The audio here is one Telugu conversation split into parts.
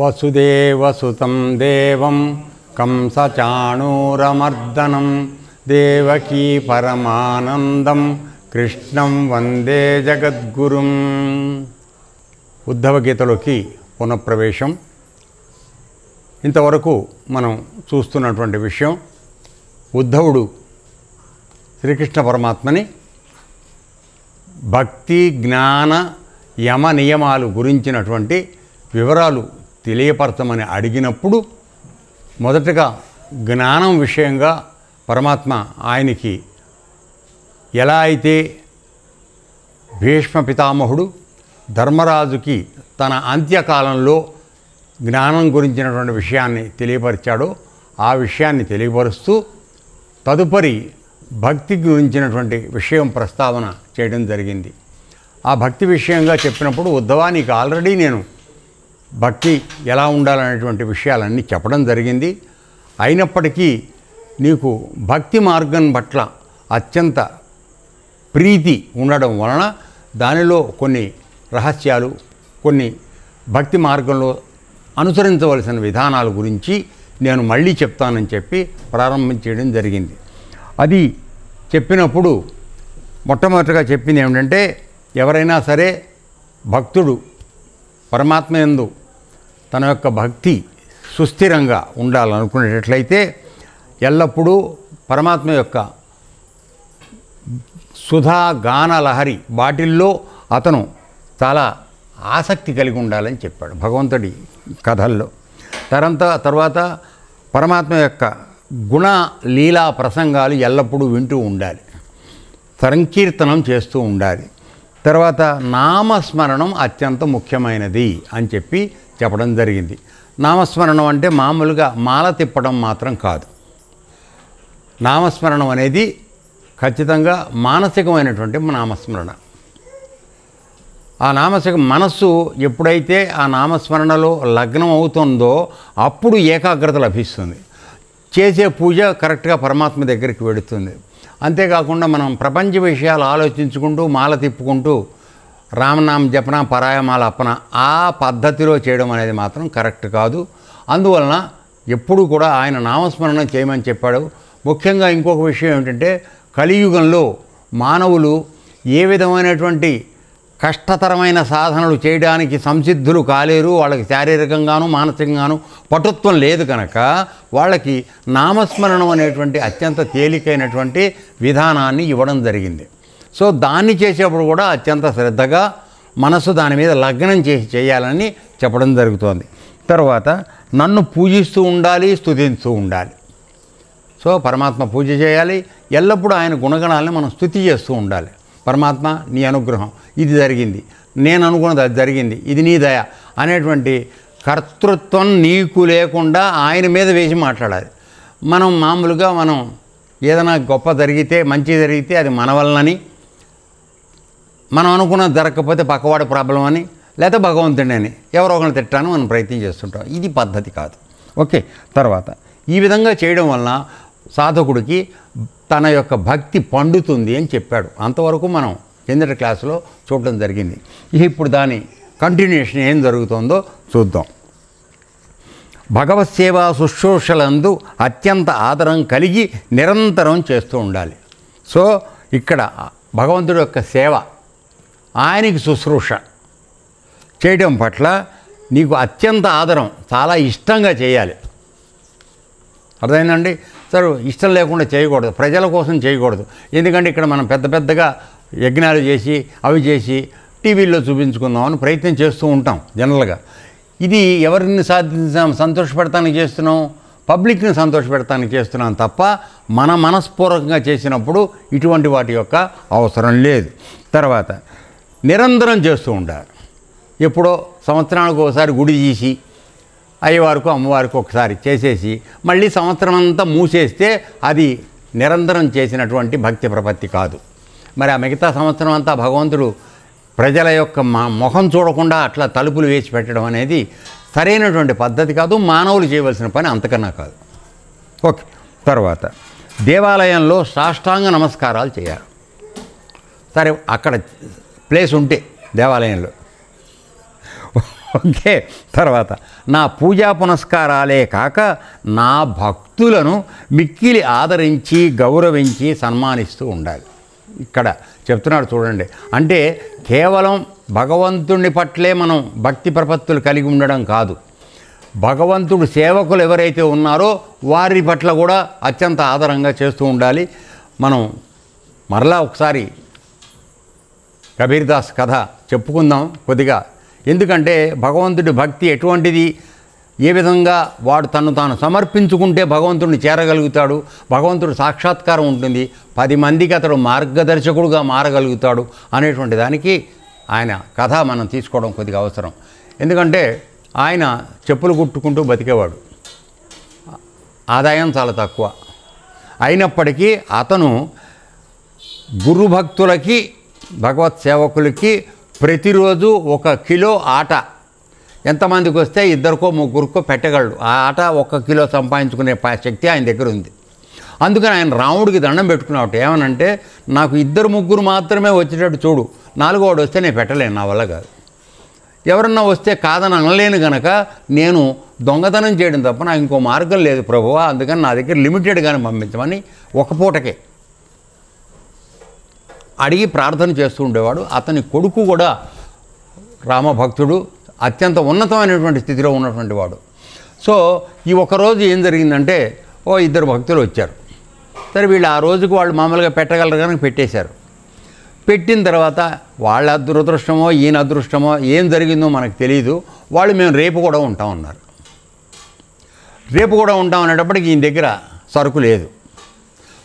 వసుదేవసుతం దేవం కంసచాణూరమర్దనం దేవకీ పరమానందం కృష్ణం వందే జగద్గురుం. ఉద్ధవగీతలోకి పునఃప్రవేశం. ఇంతవరకు మనం చూస్తున్నటువంటి విషయం, ఉద్ధవుడు శ్రీకృష్ణ పరమాత్మని భక్తి జ్ఞాన యమ నియమాలు గురించినటువంటి వివరాలు తెలియపరచమని అడిగినప్పుడు మొదటగా జ్ఞానం విషయంగా పరమాత్మ ఆయనకి ఎలా అయితే భీష్మ పితామహుడు ధర్మరాజుకి తన అంత్యకాలంలో జ్ఞానం గురించినటువంటి విషయాన్ని తెలియపరిచాడో ఆ విషయాన్ని తెలియపరుస్తూ తదుపరి భక్తి గురించినటువంటి విషయం ప్రస్తావన చేయడం జరిగింది. ఆ భక్తి విషయంగా చెప్పినప్పుడు ఉద్ధవా, నీకు ఆల్రెడీ నేను భక్తి ఎలా ఉండాలనేటువంటి విషయాలన్నీ చెప్పడం జరిగింది. అయినప్పటికీ నీకు భక్తి మార్గం పట్ల అత్యంత ప్రీతి ఉండడం వలన దానిలో కొన్ని రహస్యాలు, కొన్ని భక్తి మార్గంలో అనుసరించవలసిన విధానాల గురించి నేను మళ్ళీ చెప్తానని చెప్పి ప్రారంభించడం జరిగింది. అది చెప్పినప్పుడు మొట్టమొదటిగా చెప్పింది ఏమిటంటే, ఎవరైనా సరే భక్తుడు పరమాత్మ యందు తన యొక్క భక్తి సుస్థిరంగా ఉండాలనుకునేటట్లయితే ఎల్లప్పుడూ పరమాత్మ యొక్క సుధా గాన లహరి వాటిల్లో అతను చాలా ఆసక్తి కలిగి ఉండాలని చెప్పాడు భగవంతుడి కథల్లో. తర్వాత పరమాత్మ యొక్క గుణ లీలా ప్రసంగాలు ఎల్లప్పుడూ వింటూ ఉండాలి, సంకీర్తనం చేస్తూ ఉండాలి. తర్వాత నామస్మరణం అత్యంత ముఖ్యమైనది అని చెప్పడం జరిగింది. నామస్మరణం అంటే మామూలుగా మాల తిప్పడం మాత్రం కాదు. నామస్మరణం అనేది ఖచ్చితంగా మానసికమైనటువంటి నామస్మరణ. ఆ మనస్సు ఎప్పుడైతే ఆ నామస్మరణలో లగ్నం అవుతుందో అప్పుడు ఏకాగ్రత లభిస్తుంది. చేసే పూజ కరెక్ట్గా పరమాత్మ దగ్గరికి వెడుతుంది. అంతేకాకుండా మనం ప్రపంచ విషయాలు ఆలోచించుకుంటూ మాల తిప్పుకుంటూ రామనామ జపన పరాయమాల అప్పన ఆ పద్ధతిలో చేయడం అనేది మాత్రం కరెక్ట్ కాదు. అందువలన ఎప్పుడు కూడా ఆయన నామస్మరణ చేయమని చెప్పాడు. ముఖ్యంగా ఇంకొక విషయం ఏమిటంటే, కలియుగంలో మానవులు ఏ విధమైనటువంటి కష్టతరమైన సాధనలు చేయడానికి సంసిద్ధులు కాలేరు. వాళ్ళకి శారీరకంగాను మానసికంగాను పటుత్వం లేదు కనుక వాళ్ళకి నామస్మరణం అనేటువంటి అత్యంత తేలికైనటువంటి విధానాన్ని ఇవ్వడం జరిగింది. సో దాన్ని చేసేప్పుడు కూడా అత్యంత శ్రద్ధగా మనసు దాని మీద లగ్నం చేయాలని చెప్పడం జరుగుతోంది. తర్వాత నన్ను పూజిస్తూ ఉండాలి, స్తుతిస్తూ ఉండాలి. సో పరమాత్మ పూజ చేయాలి, ఎల్లప్పుడూ ఆయన గుణగణాలని మనం స్తుతి చేస్తూ ఉండాలి. పరమాత్మ నీ అనుగ్రహం, ఇది జరిగింది, నేను అనుకున్నది అది జరిగింది, ఇది నీ దయ అనేటువంటి కర్తృత్వం నీకు లేకుండా ఆయన మీద వేసి మాట్లాడాలి. మనం మామూలుగా ఏదైనా గొప్ప జరిగితే, మంచి జరిగితే అది మన వలనని, మనం అనుకున్నది జరగకపోతే పక్కవాడి ప్రాబ్లం అని, లేదా భగవంతుడి అని ఎవరో ఒకరిని తిట్టాను మనం ప్రయత్నం చేస్తుంటాం. ఇది పద్ధతి కాదు. ఓకే. తర్వాత ఈ విధంగా చేయడం వలన సాధకుడికి తన యొక్క భక్తి పండుతుంది అని చెప్పాడు. అంతవరకు మనం కిందటి క్లాసులో చూడడం జరిగింది. ఇప్పుడు దాని కంటిన్యూషన్ ఏం జరుగుతుందో చూద్దాం. భగవత్ సేవా శుశ్రూషలందు అత్యంత ఆదరం కలిగి నిరంతరం చేస్తూ ఉండాలి. సో ఇక్కడ భగవంతుడి యొక్క సేవ, ఆయనకి శుశ్రూష చేయడం పట్ల నీకు అత్యంత ఆదరం, చాలా ఇష్టంగా చేయాలి. అర్థమైందండి? సరే, ఇష్టం లేకుండా చేయకూడదు, ప్రజల కోసం చేయకూడదు. ఎందుకంటే ఇక్కడ మనం పెద్దగా యజ్ఞాలు చేసి అవి చేసి టీవీల్లో చూపించుకుందామని ప్రయత్నం చేస్తూ ఉంటాం జనరల్గా. ఇది ఎవరిని సంతోషపెడతానికి చేస్తున్నాం? పబ్లిక్ని సంతోషపెడతానికి చేస్తున్నాం తప్ప మన మనస్పూర్వకంగా చేసినప్పుడు ఇటువంటి వాటి యొక్క అవసరం లేదు. తర్వాత నిరంతరం చేస్తూ ఉండాలి. ఎప్పుడో సంవత్సరానికి ఒకసారి గుడి తీసి అయ్యవారికి అమ్మవారికి ఒకసారి చేసేసి మళ్ళీ సంవత్సరం అంతా మూసేస్తే అది నిరంతరం చేసినటువంటి భక్తి ప్రపత్తి కాదు. మరి ఆ మిగతా సంవత్సరం అంతా భగవంతుడు ప్రజల యొక్క మొహం చూడకుండా అట్లా తలుపులు వేసి పెట్టడం అనేది సరైనటువంటి పద్ధతి కాదు. మానవులు చేయవలసిన పని అంతకన్నా కాదు. ఓకే. తర్వాత దేవాలయంలో సాష్టాంగ నమస్కారాలు చేయాలి. సరే, అక్కడ ప్లేస్ ఉంటే దేవాలయంలో ఓకే. తర్వాత నా పూజా పునస్కారాలే కాక నా భక్తులను మిక్కిలి ఆదరించి గౌరవించి సన్మానిస్తూ ఉండాలి. ఇక్కడ చెప్తున్నాడు చూడండి. అంటే కేవలం భగవంతుని పట్లే మనం భక్తి ప్రపత్తులు కలిగి ఉండడం కాదు, భగవంతుడు సేవకులు ఎవరైతే ఉన్నారో వారి పట్ల కూడా అత్యంత ఆదరంగా చేస్తూ ఉండాలి. మనం మరలా ఒకసారి కబీర్దాస్ కథ చెప్పుకుందాం కొద్దిగా. ఎందుకంటే భగవంతుడి భక్తి ఎటువంటిది, ఏ విధంగా వాడు తను తాను సమర్పించుకుంటే భగవంతుడిని చేరగలుగుతాడు, భగవంతుడు సాక్షాత్కారం ఉంటుంది, 10 మందికి అతడు మార్గదర్శకుడుగా మారగలుగుతాడు అనేటువంటి దానికి ఆయన కథ మనం తీసుకోవడం కొద్దిగా అవసరం. ఎందుకంటే ఆయన చెప్పులు కుట్టుకుంటూ బతికేవాడు, ఆదాయం చాలా తక్కువ. అయినప్పటికీ అతను గురుభక్తులకి భగవత్ సేవకులకి ప్రతిరోజు 1 కిలో ఆట ఎంతమందికి వస్తే 2కో 3కో పెట్టగలడు. ఆ ఆట 1 కిలో సంపాదించుకునే శక్తి ఆయన దగ్గర ఉంది. అందుకని ఆయన రాముడికి దండం పెట్టుకున్నాడు. ఏమనంటే నాకు 2 3 మాత్రమే వచ్చేటట్టు చూడు, 4వ వస్తే నేను పెట్టలేను, నా వల్ల కాదు. ఎవరన్నా వస్తే కాదని అనలేను గనక నేను దొంగతనం చేయడం తప్ప నాకు ఇంకో మార్గం లేదు ప్రభువా, అందుకని నా దగ్గర లిమిటెడ్గానే పంపించమని 1 పూటకే అడిగి ప్రార్థన చేస్తూ ఉండేవాడు. అతని కొడుకు కూడా రామభక్తుడు, అత్యంత ఉన్నతమైనటువంటి స్థితిలో ఉన్నటువంటి వాడు. సో ఈ ఒకరోజు ఏం జరిగిందంటే 2 భక్తులు వచ్చారు. సరే వీళ్ళు ఆ రోజుకు వాళ్ళు మామూలుగా పెట్టగలరు కనుక పెట్టేశారు. పెట్టిన తర్వాత వాళ్ళ దురదృష్టమో ఈయన అదృష్టమో ఏం జరిగిందో మనకు తెలియదు. వాళ్ళు మేము రేపు కూడా ఉంటామన్నారు. రేపు కూడా ఉంటాం అనేటప్పటికి ఈయన దగ్గర సరుకు లేదు.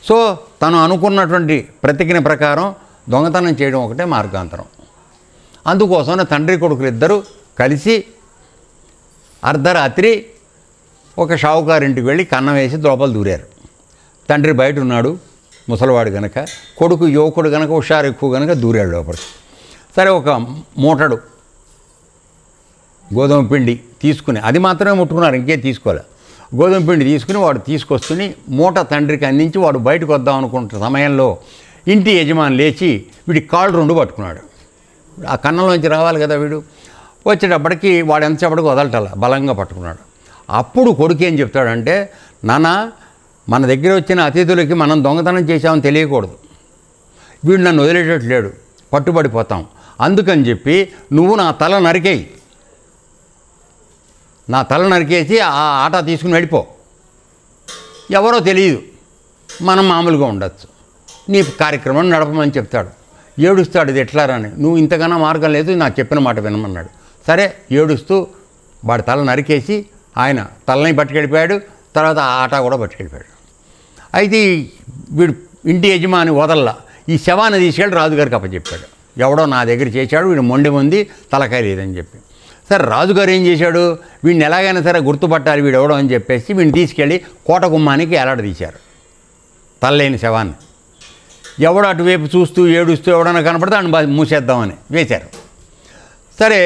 సో తను అనుకున్నటువంటి ప్రతిజ్ఞ ప్రకారం దొంగతనం చేయడం ఒకటే మార్గాంతరం. అందుకోసం తండ్రి కొడుకులు 2 కలిసి అర్ధరాత్రి ఒక షావుకారింటికి వెళ్ళి కన్నం వేసి లోపల దూరారు. తండ్రి బయట ఉన్నాడు, ముసలివాడు కనుక, కొడుకు యువకుడు కనుక హుషారు ఎక్కువ కనుక దూరాడు లోపలికి. సరే ఒక మూటడు గోధుమ పిండి తీసుకుని, అది మాత్రమే ముట్టుకున్నారు, ఇంకేం తీసుకోలే. గోధుమ పిండి తీసుకుని వాడు తీసుకొస్తుని మూట తండ్రికి అందించి వాడు బయటకు వద్దాం అనుకుంటున్న సమయంలో ఇంటి యజమాని లేచి వీడి కాళ్ళు 2 పట్టుకున్నాడు. ఆ కన్నంలోంచి రావాలి కదా వీడు. వచ్చేటప్పటికి వాడు ఎంతసేపటికి వదలటల, బలంగా పట్టుకున్నాడు. అప్పుడు కొడుకు ఏం చెప్తాడంటే, నాన్న మన దగ్గర వచ్చిన అతిథులకి మనం దొంగతనం చేశామని తెలియకూడదు, వీడు నన్ను వదిలేటట్లేడు, పట్టుబడిపోతాం, అందుకని చెప్పి నువ్వు నా తల నరికేయి, నా తల నరికేసి ఆ ఆట తీసుకుని వెళ్ళిపో, ఎవరో తెలియదు, మనం మామూలుగా ఉండొచ్చు, నీ కార్యక్రమం నడపమని చెప్తాడు. ఏడుస్తాడు, ఇది ఎట్లారని. నువ్వు ఇంతకన్నా మార్గం లేదు, నాకు చెప్పిన మాట వినమన్నాడు. సరే ఏడుస్తూ వాడి తల నరికేసి ఆయన తలని పట్టుకెళ్ళిపోయాడు. తర్వాత ఆ ఆట కూడా పట్టుకెళ్ళిపోయాడు. అయితే వీడు ఇంటి యజమాని వదల్లా ఈ శవాన్ని తీసుకెళ్ళి రాజుగారికి అప్పచెప్పాడు. ఎవడో నా దగ్గర చేశాడు, వీడు మొండి ఉంది, తలకాయ లేదని చెప్పి. సరే రాజుగారు ఏం చేశాడు, వీడిని ఎలాగైనా సరే గుర్తుపట్టాలి వీడు ఎవడో అని చెప్పేసి వీడిని తీసుకెళ్ళి కోట గుమ్మానికి ఎలాడదీశారు తలలేని శవాన్ని. ఎవడో అటువైపు చూస్తూ ఏడుస్తూ ఎవడన్నా కనపడితే ఆయన మూసేద్దామని వేశారు. సరే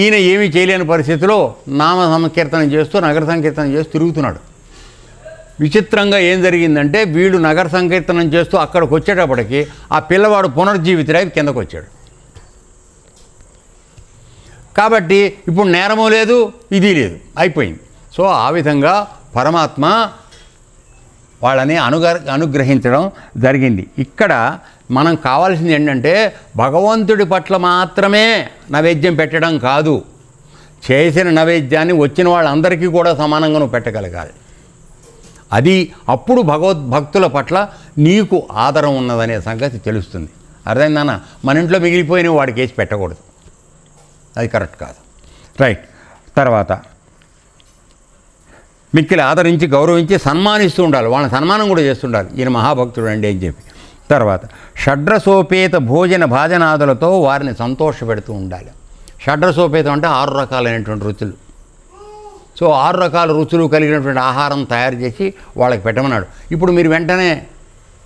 ఈయన ఏమీ చేయలేని పరిస్థితిలో నామ సంకీర్తనం చేస్తూ నగర సంకీర్తనం చేస్తూ తిరుగుతున్నాడు. విచిత్రంగా ఏం జరిగిందంటే వీడు నగర సంకీర్తనం చేస్తూ అక్కడికి వచ్చేటప్పటికి ఆ పిల్లవాడు పునర్జీవితుడై కిందకు వచ్చాడు. కాబట్టి ఇప్పుడు నేరము లేదు, ఇది లేదు, అయిపోయింది. సో ఆ విధంగా పరమాత్మ వాళ్ళని అనుగ్రహించడం జరిగింది. ఇక్కడ మనం కావాల్సింది ఏంటంటే భగవంతుడి పట్ల మాత్రమే నైవేద్యం పెట్టడం కాదు, చేసిన నైవేద్యాన్ని వచ్చిన వాళ్ళందరికీ కూడా సమానంగా నువ్వు పెట్టగలగాలి. అది అప్పుడు భగవద్భక్తుల పట్ల నీకు ఆదరం ఉన్నదనే సంగతి తెలుస్తుంది. అర్థమైందన్న? మన ఇంట్లో మిగిలిపోయిన వాడికి వేసి పెట్టకూడదు, అది కరెక్ట్ కాదు. రైట్. తర్వాత మిక్కిలి ఆదరించి గౌరవించి సన్మానిస్తూ ఉండాలి, వాళ్ళని సన్మానం కూడా చేస్తుండాలి, ఈయన మహాభక్తుడు అండి అని చెప్పి. తర్వాత షడ్రసోపేత భోజన భాజనాదులతో వారిని సంతోషపెడుతూ ఉండాలి. షడ్రసోపేతం అంటే 6 రకాలైనటువంటి రుచులు. సో 6 రకాల రుచులు కలిగినటువంటి ఆహారం తయారు చేసి వాళ్ళకి పెట్టమన్నాడు. ఇప్పుడు మీరు వెంటనే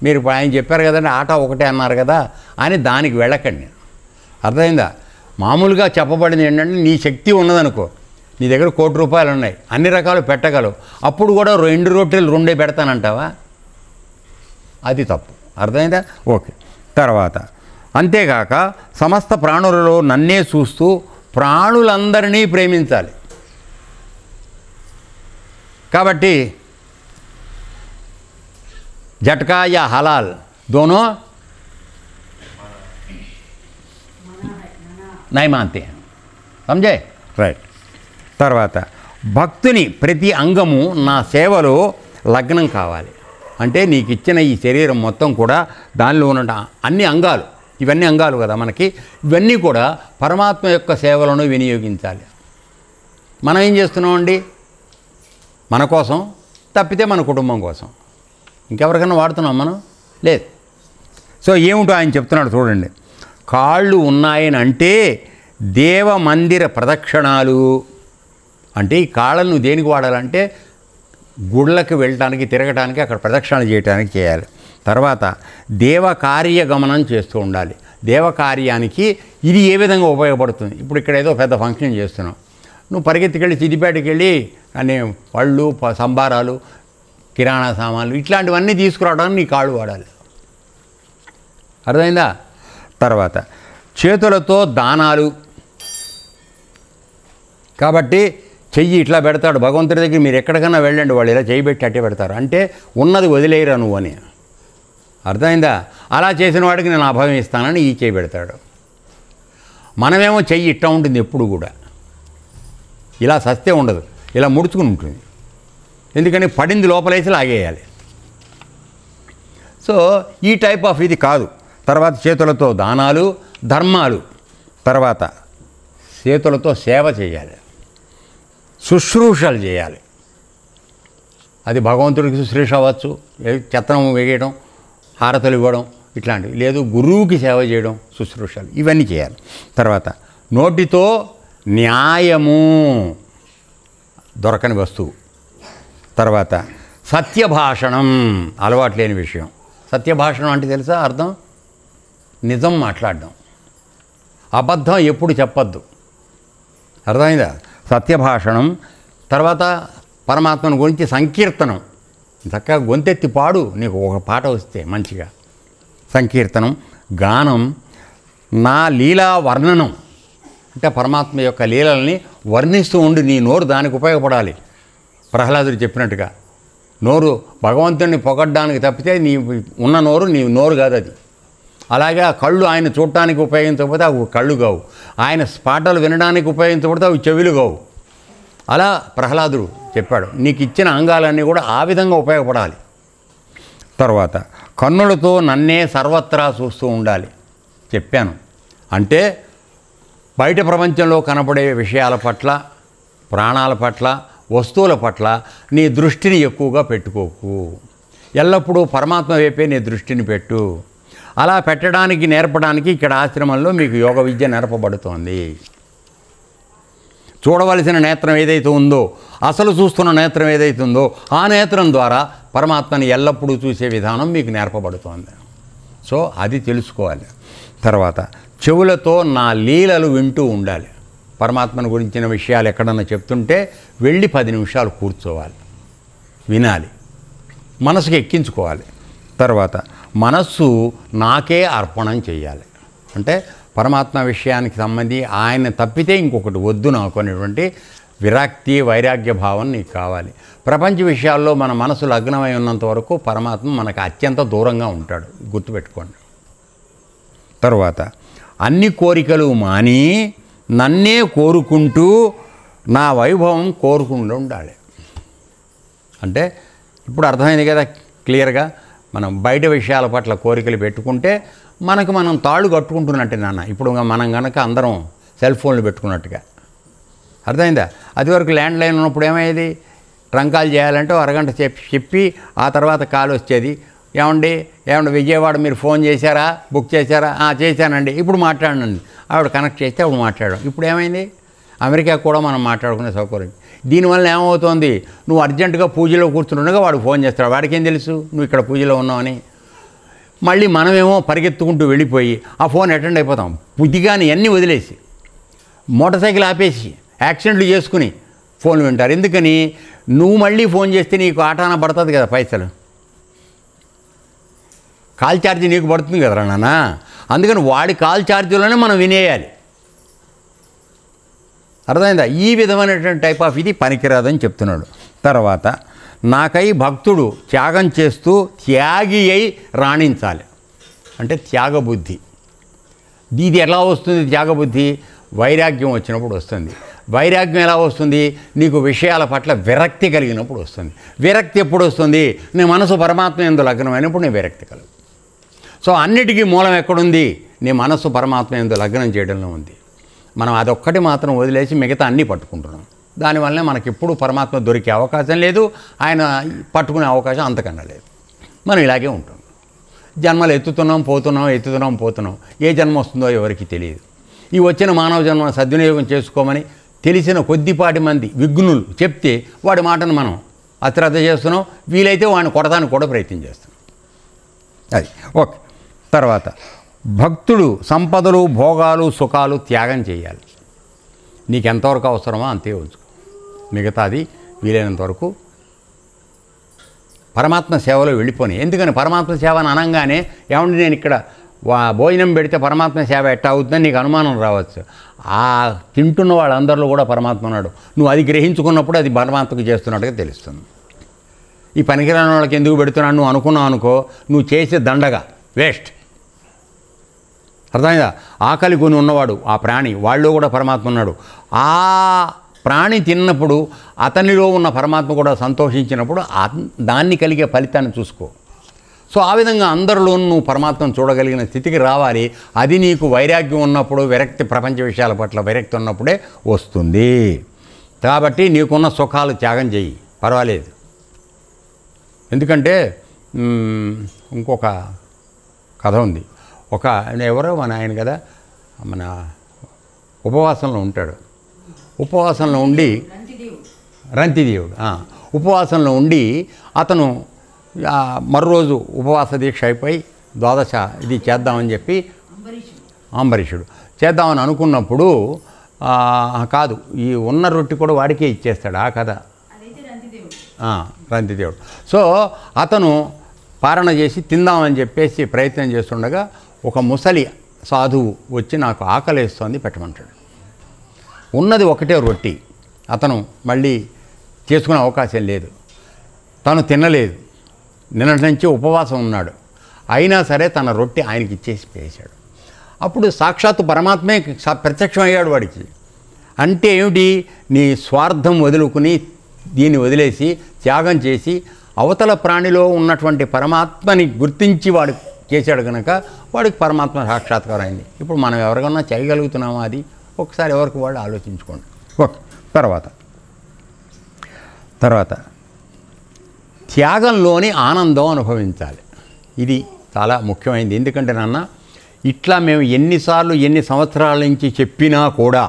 మీరు ఆయన చెప్పారు కదండి ఆట ఒకటే అన్నారు కదా అని దానికి వెళ్ళకండి. అర్థమైందా? మామూలుగా చెప్పబడింది ఏంటంటే నీ శక్తి ఉన్నదనుకో, నీ దగ్గర 1 కోటి రూపాయలు ఉన్నాయి, అన్ని రకాలు పెట్టగలవు, అప్పుడు కూడా 2 రొట్టెలు 2 పెడతానంటావా? అది తప్పు. అర్థమైందా? ఓకే. తర్వాత అంతేగాక సమస్త ప్రాణులలో నన్నే చూస్తూ ప్రాణులందరినీ ప్రేమించాలి. కాబట్టి झटका या हलाल दोनों नहीं मानते हैं. समझे? రైట్. తర్వాత భక్తుని ప్రతి అంగము నా సేవలో లగ్నం కావాలి. అంటే నీకు ఇచ్చిన ఈ శరీరం మొత్తం కూడా దానిలో ఉన్న అన్ని అంగాలు, ఇవన్నీ అంగాలు కదా మనకి, ఇవన్నీ కూడా పరమాత్మ యొక్క సేవలను వినియోగించాలి. మనం ఏం చేస్తున్నామండి? మన కోసం తప్పితే మన కుటుంబం కోసం. ఇంకెవరికైనా వాడుతున్నాం మనం? లేదు. సో ఏమిటో ఆయన చెప్తున్నాడు చూడండి. కాళ్ళు ఉన్నాయని అంటే దేవ మందిర ప్రదక్షిణాలు, అంటే ఈ కాళ్ళను నువ్వు దేనికి వాడాలంటే గుళ్ళకి వెళ్ళటానికి, తిరగటానికి, అక్కడ ప్రదక్షిణలు చేయడానికి చేయాలి. తర్వాత దేవకార్య గమనం చేస్తూ ఉండాలి. దేవకార్యానికి ఇది ఏ విధంగా ఉపయోగపడుతుంది? ఇప్పుడు ఇక్కడ ఏదో పెద్ద ఫంక్షన్ చేస్తున్నావు, నువ్వు పరిగెత్తికెళ్ళి సిద్దిపేటకి వెళ్ళి అనే పళ్ళు, సంబారాలు, కిరాణా సామాన్లు ఇట్లాంటివన్నీ తీసుకురావడానికి నీ కాళ్ళు వాడాలి. అర్థమైందా? తర్వాత చేతులతో దానాలు. కాబట్టి చెయ్యి ఇట్లా పెడతాడు భగవంతుడి దగ్గర. మీరు ఎక్కడికైనా వెళ్ళండి, వాళ్ళు ఇలా చెయ్యి పెట్టి అట్టే పెడతారు. అంటే ఉన్నది వదిలేయరా నువ్వు అని. అర్థమైందా? అలా చేసిన వాడికి నేను అభయం ఇస్తానని ఈ చెయ్యి పెడతాడు. మనమేమో చెయ్యి ఇట్టా ఉంటుంది ఎప్పుడు కూడా, ఇలా సస్తే ఉండదు, ఇలా ముడుచుకుని ఉంటుంది. ఎందుకని పడింది లోపలేసి లాగేయాలి. సో ఈ టైప్ ఆఫ్ ఇది కాదు. తర్వాత చేతులతో దానాలు, ధర్మాలు. తర్వాత చేతులతో సేవ చేయాలి, శుశ్రూషలు చేయాలి. అది భగవంతుడికి శుశ్రూష అవ్వచ్చు, చెత్తనం వేయడం, హారతలు ఇవ్వడం ఇట్లాంటివి, లేదు గురువుకి సేవ చేయడం, శుశ్రూషలు ఇవన్నీ చేయాలి. తర్వాత నోటితో న్యాయము, దొరకని వస్తువు. తర్వాత సత్యభాషణం, అలవాటు లేని విషయం. సత్యభాషణం అంటే తెలుసా అర్థం? నిజం మాట్లాడడం, అబద్ధం ఎప్పుడు చెప్పద్దు. అర్థమైందా? సత్యభాషణం. తర్వాత పరమాత్మను గురించి సంకీర్తనం, చక్కగా గొంతెత్తి పాడు, నీకు ఒక పాట వస్తే మంచిగా. సంకీర్తనం. గానం. నా లీలా వర్ణనం, అంటే పరమాత్మ యొక్క లీలల్ని వర్ణిస్తూ ఉండి నీ నోరు దానికి ఉపయోగపడాలి. ప్రహ్లాదుడు చెప్పినట్టుగా నోరు భగవంతుడిని పొగడ్డానికి తప్పితే నీ ఉన్న నోరు నీ నోరు కాదు అది. అలాగే ఆ కళ్ళు ఆయన చూడటానికి ఉపయోగించకపోతే అవి కళ్ళు కావు, ఆయన పాటలు వినడానికి ఉపయోగించకపోతే అవి చెవులు కావు. అలా ప్రహ్లాదుడు చెప్పాడు. నీకు ఇచ్చిన అంగాలన్నీ కూడా ఆ విధంగా ఉపయోగపడాలి. తర్వాత కన్నులతో నన్నే సర్వత్రా చూస్తూ ఉండాలి. చెప్పాను అంటే బయట ప్రపంచంలో కనపడే విషయాల పట్ల, ప్రాణాల పట్ల, వస్తువుల పట్ల నీ దృష్టిని ఎక్కువగా పెట్టుకోకు. ఎల్లప్పుడూ పరమాత్మ వైపే నీ దృష్టిని పెట్టు. అలా పెట్టడానికి, నేర్పడానికి ఇక్కడ ఆశ్రమంలో మీకు యోగ విద్య నేర్పబడుతోంది. చూడవలసిన నేత్రం ఏదైతే ఉందో, అసలు చూస్తున్న నేత్రం ఏదైతే ఉందో, ఆ నేత్రం ద్వారా పరమాత్మని ఎల్లప్పుడూ చూసే విధానం మీకు నేర్పబడుతోంది. సో అది తెలుసుకోవాలి. తర్వాత చెవులతో నా లీలలు వింటూ ఉండాలి. పరమాత్మను గురించిన విషయాలు ఎక్కడన్నా చెప్తుంటే వెళ్ళి 10 నిమిషాలు కూర్చోవాలి, వినాలి, మనసుకి ఎక్కించుకోవాలి. తర్వాత మనస్సు నాకే అర్పణం చేయాలి. అంటే పరమాత్మ విషయానికి సంబంధి ఆయన తప్పితే ఇంకొకటి వద్దు నాకు అనేటువంటి విరక్తి, వైరాగ్య భావం నీకు కావాలి. ప్రపంచ విషయాల్లో మన మనసు లగ్నమై ఉన్నంత వరకు పరమాత్మ మనకు అత్యంత దూరంగా ఉంటాడు, గుర్తుపెట్టుకోండి. తరువాత అన్ని కోరికలు మాని నన్నే కోరుకుంటూ నా వైభవం కోరుకుంటూ ఉండాలి. అంటే ఇప్పుడు అర్థమైంది కదా క్లియర్గా. మనం బయట విషయాల పట్ల కోరికలు పెట్టుకుంటే మనకు మనం తాళ్ళు కట్టుకుంటున్నట్టే నాన్న. ఇప్పుడు మనం కనుక అందరం సెల్ ఫోన్లు పెట్టుకున్నట్టుగా, అర్థమైందా? అది వరకు ల్యాండ్ లైన్ ఉన్నప్పుడు ఏమయ్యేది, ట్రంకాలు చేయాలంటే అరగంట చెప్పి ఆ తర్వాత కాల్ వచ్చేది. ఏమండి విజయవాడ మీరు ఫోన్ చేశారా, బుక్ చేశారా? చేశానండి, ఇప్పుడు మాట్లాడండి. ఆవిడ కనెక్ట్ చేస్తే అప్పుడు మాట్లాడడం. ఇప్పుడు ఏమైంది, అమెరికా కూడా మనం మాట్లాడుకునే సౌకర్యం. దీనివల్ల ఏమవుతోంది, నువ్వు అర్జెంటుగా పూజలో కూర్చుండగా వాడు ఫోన్ చేస్తాడు. వాడికి ఏం తెలుసు నువ్వు ఇక్కడ పూజలో ఉన్నావని. మళ్ళీ మనమేమో పరిగెత్తుకుంటూ వెళ్ళిపోయి ఆ ఫోన్ అటెండ్ అయిపోతాం. బుద్ధిగాని అన్నీ వదిలేసి మోటార్ సైకిల్ ఆపేసి యాక్సిడెంట్లు చేసుకుని ఫోన్ వింటారు. ఎందుకని, నువ్వు మళ్ళీ ఫోన్ చేస్తే నీకు ఆటాన పడుతుంది కదా పైసలు, కాల్ ఛార్జీ నీకు పడుతుంది కదరా నాన్న. అందుకని వాడి కాల్ ఛార్జీలోనే మనం వినేయాలి. అర్థమైందా? ఈ విధమైనటువంటి టైప్ ఆఫ్ ఇది పనికిరాదని చెప్తున్నాడు. తర్వాత నాకై భక్తుడు త్యాగం చేస్తూ త్యాగి అయి రాణించాలి అంటే త్యాగబుద్ధి. ఇది ఎలా వస్తుంది త్యాగబుద్ధి? వైరాగ్యం వచ్చినప్పుడు వస్తుంది. వైరాగ్యం ఎలా వస్తుంది? నీకు విషయాల పట్ల విరక్తి కలిగినప్పుడు వస్తుంది. విరక్తి ఎప్పుడు వస్తుంది? నీ మనసు పరమాత్మ యందు లగ్నమైనప్పుడు నీ విరక్తి కలుగు. సో అన్నిటికీ మూలం ఎక్కడుంది? నీ మనస్సు పరమాత్మ యందు లగ్నం చేయడంలో ఉంది. మనం అదొక్కటి మాత్రం వదిలేసి మిగతా అన్నీ పట్టుకుంటున్నాం. దానివల్లనే మనకి ఎప్పుడు పరమాత్మ దొరికే అవకాశం లేదు, ఆయన పట్టుకునే అవకాశం అంతకన్నా లేదు. మనం ఇలాగే ఉంటాం. జన్మలు ఎత్తుతున్నాం పోతున్నాం. ఏ జన్మ వస్తుందో ఎవరికి తెలియదు. ఈ వచ్చిన మానవ జన్మను సద్వినియోగం చేసుకోమని తెలిసిన కొద్దిపాటి మంది విఘ్నులు చెప్తే వాడి మాటను మనం అశ్రద్ధ చేస్తున్నాం. వీలైతే వాడిని కొడటానికి కూడా ప్రయత్నం చేస్తున్నాం. అది ఓకే. తర్వాత భక్తుడు సంపదలు భోగాలు సుఖాలు త్యాగం చేయాలి. నీకు ఎంతవరకు అవసరమో అంతే ఉంచుకో. మిగతాది వీలైనంత వరకు పరమాత్మ సేవలో వెళ్ళిపోయి. ఎందుకని పరమాత్మ సేవ అని అనగానే ఏమంటే నేను ఇక్కడ భోజనం పెడితే పరమాత్మ సేవ ఎట్టా అవుతుందని నీకు అనుమానం రావచ్చు. ఆ తింటున్న వాళ్ళందరిలో కూడా పరమాత్మ ఉన్నాడు. నువ్వు అది గ్రహించుకున్నప్పుడు అది పరమాత్మకు చేస్తున్నట్టుగా తెలుస్తుంది. ఈ పనికిరాని వాళ్ళకి ఎందుకు పెడుతున్నాను నువ్వు అనుకున్నావు అనుకో, నువ్వు చేసే దండగా వేస్ట్. అర్థమైందా? ఆకలి కొని ఉన్నవాడు ఆ ప్రాణి, వాళ్ళు కూడా పరమాత్మ ఉన్నాడు. ఆ ప్రాణి తిన్నప్పుడు అతనిలో ఉన్న పరమాత్మ కూడా సంతోషించినప్పుడు దాన్ని కలిగే ఫలితాన్ని చూసుకో. సో ఆ విధంగా అందరిలోనూ నువ్వు పరమాత్మను చూడగలిగిన స్థితికి రావాలి. అది నీకు వైరాగ్యం ఉన్నప్పుడు, విరక్తి ప్రపంచ విషయాల పట్ల విరక్తి ఉన్నప్పుడే వస్తుంది. కాబట్టి నీకున్న సుఖాలు త్యాగం చెయ్యి, పర్వాలేదు. ఎందుకంటే ఇంకొక కథ ఉంది. ఎవరో మన ఆయన కదా, మన ఉపవాసంలో ఉంటాడు. ఉపవాసంలో ఉండి రంతిదేవుడు ఉపవాసంలో ఉండి అతను మరోరోజు ఉపవాస దీక్ష అయిపోయి ద్వాదశ ఇది చేద్దామని చెప్పి అంబరీషుడు చేద్దామని అనుకున్నప్పుడు కాదు, ఈ ఉన్న రొట్టి కూడా వాడికే ఇచ్చేస్తాడు. ఆ కథ రంతిదేవుడు. సో అతను పారణ చేసి తిందామని చెప్పేసి ప్రయత్నం చేస్తుండగా ఒక ముసలి సాధువు వచ్చి నాకు ఆకలేస్తోంది పెట్టమంటాడు. ఉన్నది ఒకటే రొట్టి. అతను మళ్ళీ చేసుకునే అవకాశం లేదు. తను తినలేదు, నిన్నటి నుంచి ఉపవాసం ఉన్నాడు. అయినా సరే తన రొట్టె ఆయనకి ఇచ్చేసి పేశాడు. అప్పుడు సాక్షాత్తు పరమాత్మే ప్రత్యక్షమయ్యాడు వాడికి. అంటే ఏమిటి? నీ స్వార్థం వదులుకుని దీన్ని వదిలేసి త్యాగం చేసి అవతల ప్రాణిలో ఉన్నటువంటి పరమాత్మని గుర్తించి వాడు చేశాడు కనుక వాడికి పరమాత్మ సాక్షాత్కారం అయింది. ఇప్పుడు మనం ఎవరికన్నా చేయగలుగుతున్నామా? అది ఒకసారి ఎవరికి వాళ్ళు ఆలోచించుకోండి. ఓకే. తర్వాత త్యాగంలోని ఆనందం అనుభవించాలి. ఇది చాలా ముఖ్యమైనది. ఎందుకంటే నాన్న, ఇట్లా మేము ఎన్నిసార్లు ఎన్ని సంవత్సరాల నుంచి చెప్పినా కూడా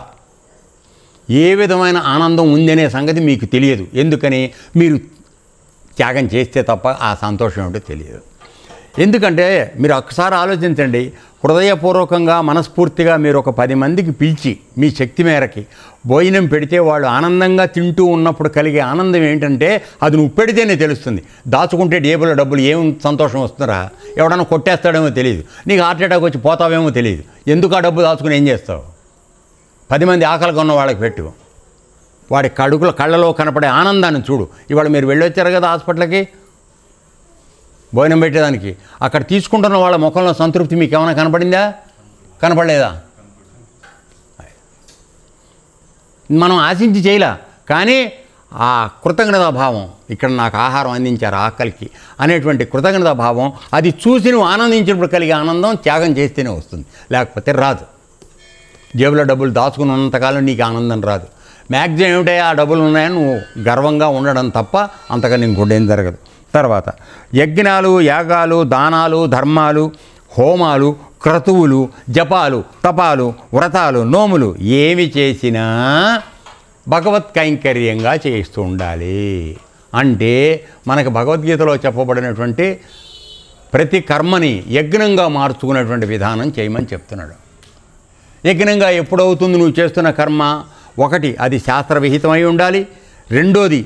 ఏ విధమైన ఆనందం ఉందనే సంగతి మీకు తెలియదు. ఎందుకని? మీరు త్యాగం చేస్తే తప్ప ఆ సంతోషం ఏమిటో తెలియదు. ఎందుకంటే మీరు ఒకసారి ఆలోచించండి. హృదయపూర్వకంగా మనస్ఫూర్తిగా మీరు ఒక 10 మందికి పిలిచి మీ శక్తి మేరకి భోజనం పెడితే వాళ్ళు ఆనందంగా తింటూ ఉన్నప్పుడు కలిగే ఆనందం ఏంటంటే అది నువ్వు పెడితేనే తెలుస్తుంది. దాచుకుంటే టేబుల్లో డబ్బులు ఏం సంతోషం వస్తుందా? ఎవడన్నా కొట్టేస్తాడేమో తెలియదు, నీకు హార్ట్ అటాక్ వచ్చి పోతావేమో తెలియదు. ఎందుకు ఆ డబ్బు దాచుకుని ఏం చేస్తావు? 10 మంది ఆకలిగా ఉన్న వాళ్ళకి పెట్టు. వాడి కళ్ళలో కనపడే ఆనందాన్ని చూడు. ఇవాళ మీరు వెళ్ళొచ్చారు కదా హాస్పిటల్కి భోజనం పెట్టేదానికి. అక్కడ తీసుకుంటున్న వాళ్ళ ముఖంలో సంతృప్తి మీకు ఏమైనా కనపడిందా? కనపడలేదా? మనం ఆశించి చేయలే, కానీ ఆ కృతజ్ఞతాభావం, ఇక్కడ నాకు ఆహారం అందించారు ఆకలికి అనేటువంటి కృతజ్ఞతాభావం, అది చూసి నువ్వు ఆనందించినప్పుడు కలిగే ఆనందం త్యాగం చేస్తేనే వస్తుంది, లేకపోతే రాదు. జేబులో డబ్బులు దాచుకుని ఉన్నంతకాలం నీకు ఆనందం రాదు. మ్యాక్సిమం ఏమిటో ఆ డబ్బులు ఉన్నాయని నువ్వు గర్వంగా ఉండడం తప్ప అంతగా నీకు గుడ్డేం జరగదు. తర్వాత యజ్ఞాలు, యాగాలు, దానాలు, ధర్మాలు, హోమాలు, క్రతువులు, జపాలు, తపాలు, వ్రతాలు, నోములు ఏమి చేసినా భగవత్ కైంకర్యంగా చేస్తూ ఉండాలి. అంటే మనకు భగవద్గీతలో చెప్పబడినటువంటి ప్రతి కర్మని యజ్ఞంగా మార్చుకునేటువంటి విధానం చేయమని చెప్తున్నాడు. యజ్ఞంగా ఎప్పుడవుతుంది నువ్వు చేస్తున్న కర్మ? ఒకటి, అది శాస్త్రవిహితమై ఉండాలి. రెండోది,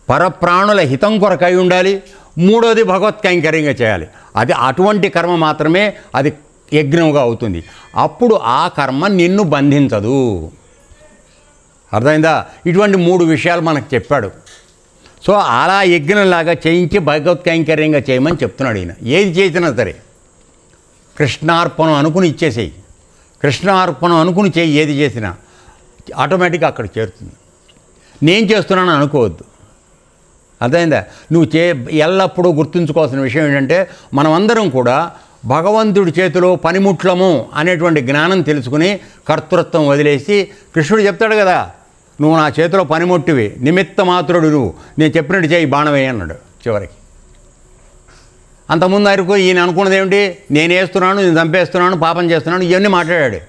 పరప్రాణుల హితం కొరకై ఉండాలి. మూడోది, భగవత్ కైంకర్యంగా చేయాలి. అది అటువంటి కర్మ మాత్రమే అది యజ్ఞంగా అవుతుంది. అప్పుడు ఆ కర్మ నిన్ను బంధించదు. అర్థమైందా? ఇటువంటి 3 విషయాలు మనకు చెప్పాడు. సో అలా యజ్ఞంలాగా చేయించి భగవత్ కైంకర్యంగా చేయమని చెప్తున్నాడు ఈయన. ఏది చేసినా సరే కృష్ణార్పణం అనుకుని ఇచ్చేసేయి, కృష్ణార్పణం అనుకుని చేయి. ఏది చేసినా ఆటోమేటిక్గా అక్కడ చేరుతుంది. నేను చేస్తున్నాను అనుకోవద్దు. అర్థమైందా? నువ్వు ఎల్లప్పుడూ గుర్తుంచుకోవాల్సిన విషయం ఏంటంటే మనమందరం కూడా భగవంతుడి చేతిలో పనిముట్లము అనేటువంటి జ్ఞానం తెలుసుకుని కర్తృత్వం వదిలేసి, కృష్ణుడు చెప్తాడు కదా, నువ్వు నా చేతిలో పనిముట్టివి, నిమిత్త మాత్రుడు నువ్వు, నేను చెప్పినట్టు చేయి, బాణం వేయి అన్నాడు చివరికి. అంతకుముందు వరకు ఈయన అనుకున్నది ఏమిటి, నేను వేస్తున్నాను, నేను చంపేస్తున్నాను, పాపం చేస్తున్నాను, ఇవన్నీ మాట్లాడాడు.